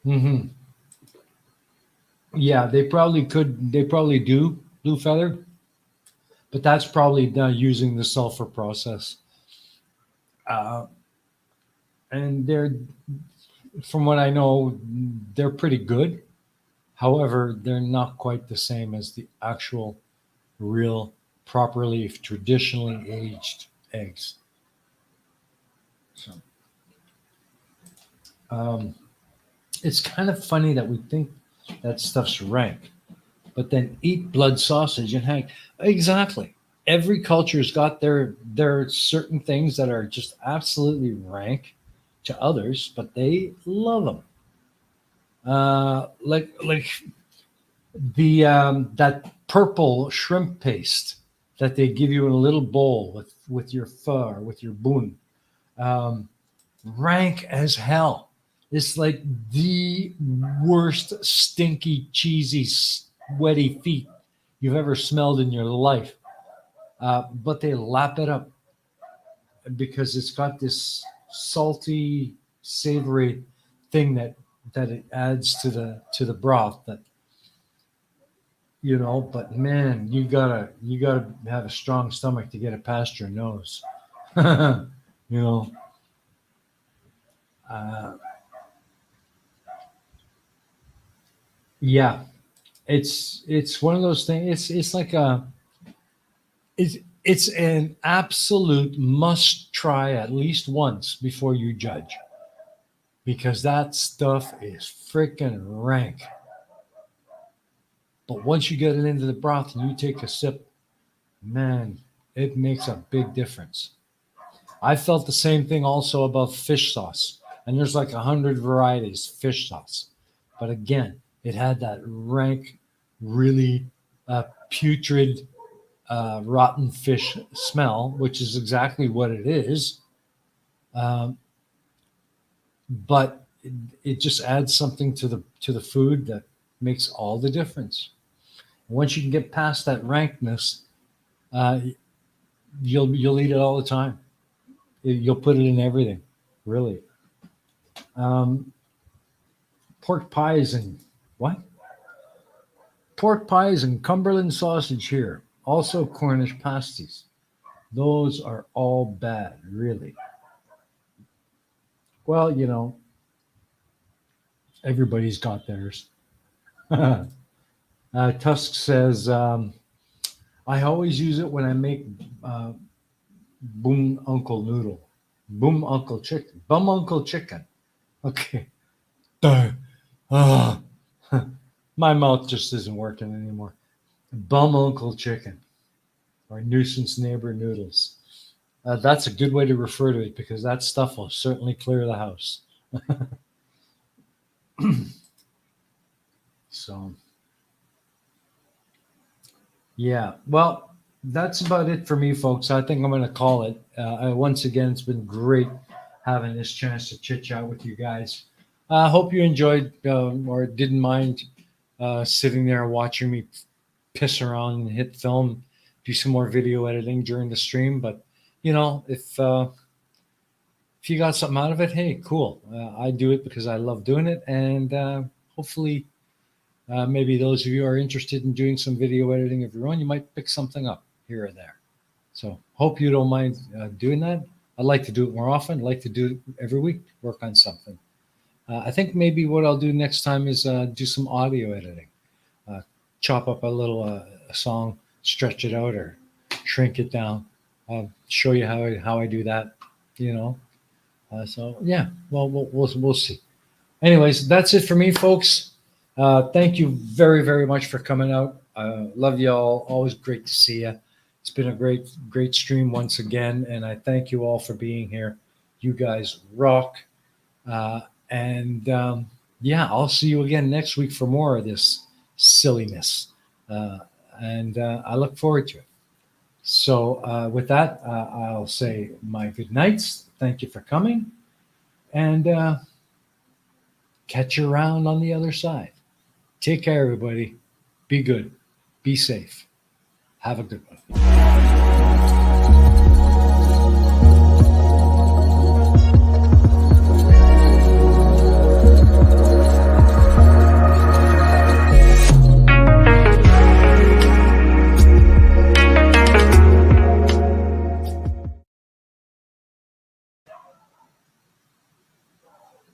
Hmm. Yeah, they probably could. They probably do blue feather, but that's probably done using the sulfur process. Uh, and from what I know, they're pretty good. However, they're not quite the same as the actual, real, properly, traditionally aged eggs. So, um, it's kind of funny that we think that stuff's rank, but then eat blood sausage and hang. Exactly. Every culture's got their certain things that are just absolutely rank to others, but they love them. Like the that purple shrimp paste that they give you in a little bowl with your pho or with your bun, um, rank as hell. It's like the worst stinky, cheesy, sweaty feet you've ever smelled in your life. But they lap it up because it's got this salty, savory thing that it adds to the broth that but man, you gotta have a strong stomach to get it past your nose. you know uh, yeah, it's one of those things. It's like it's an absolute must try at least once before you judge, because that stuff is freaking rank. But once you get it into the broth and you take a sip, man, it makes a big difference. I felt the same thing also about fish sauce. And there's like 100 varieties of fish sauce. But again, it had that rank, really putrid, rotten fish smell, which is exactly what it is. Um, but it just adds something to the food that makes all the difference. Once you can get past that rankness, uh, you'll eat it all the time. You'll put it in everything, really. Um, pork pies and what? Pork pies and Cumberland sausage here. Also Cornish pasties. Those are all bad, really. Well, everybody's got theirs. Tusk says, I always use it when I make uh, boom uncle noodle. Boom uncle chicken. Bum uncle chicken. Okay. Duh. Ah. My mouth just isn't working anymore. Bum uncle chicken or nuisance neighbor noodles. That's a good way to refer to it because that stuff will certainly clear the house. So, yeah. Well, that's about it for me, folks. I think I'm going to call it. Once again, it's been great having this chance to chit chat with you guys. I hope you enjoyed or didn't mind sitting there watching me piss around and hit film, do some more video editing during the stream. But if you got something out of it, hey, cool. I do it because I love doing it, and hopefully, maybe those of you who are interested in doing some video editing of your own, you might pick something up here or there. So, hope you don't mind doing that. I'd like to do it more often. I'd like to do it every week, work on something. I think maybe what I'll do next time is do some audio editing, chop up a little a song, stretch it out, or shrink it down. I'll show you how I do that. So yeah, well, we'll see. Anyways, that's it for me, folks. Thank you very, very much for coming out. Love you all. Always great to see you. It's been a great stream once again, and I thank you all for being here. You guys rock. And yeah, I'll see you again next week for more of this silliness. And I look forward to it. So with that, I'll say my good nights. Thank you for coming. And catch you around on the other side. Take care, everybody. Be good. Be safe. Have a good one.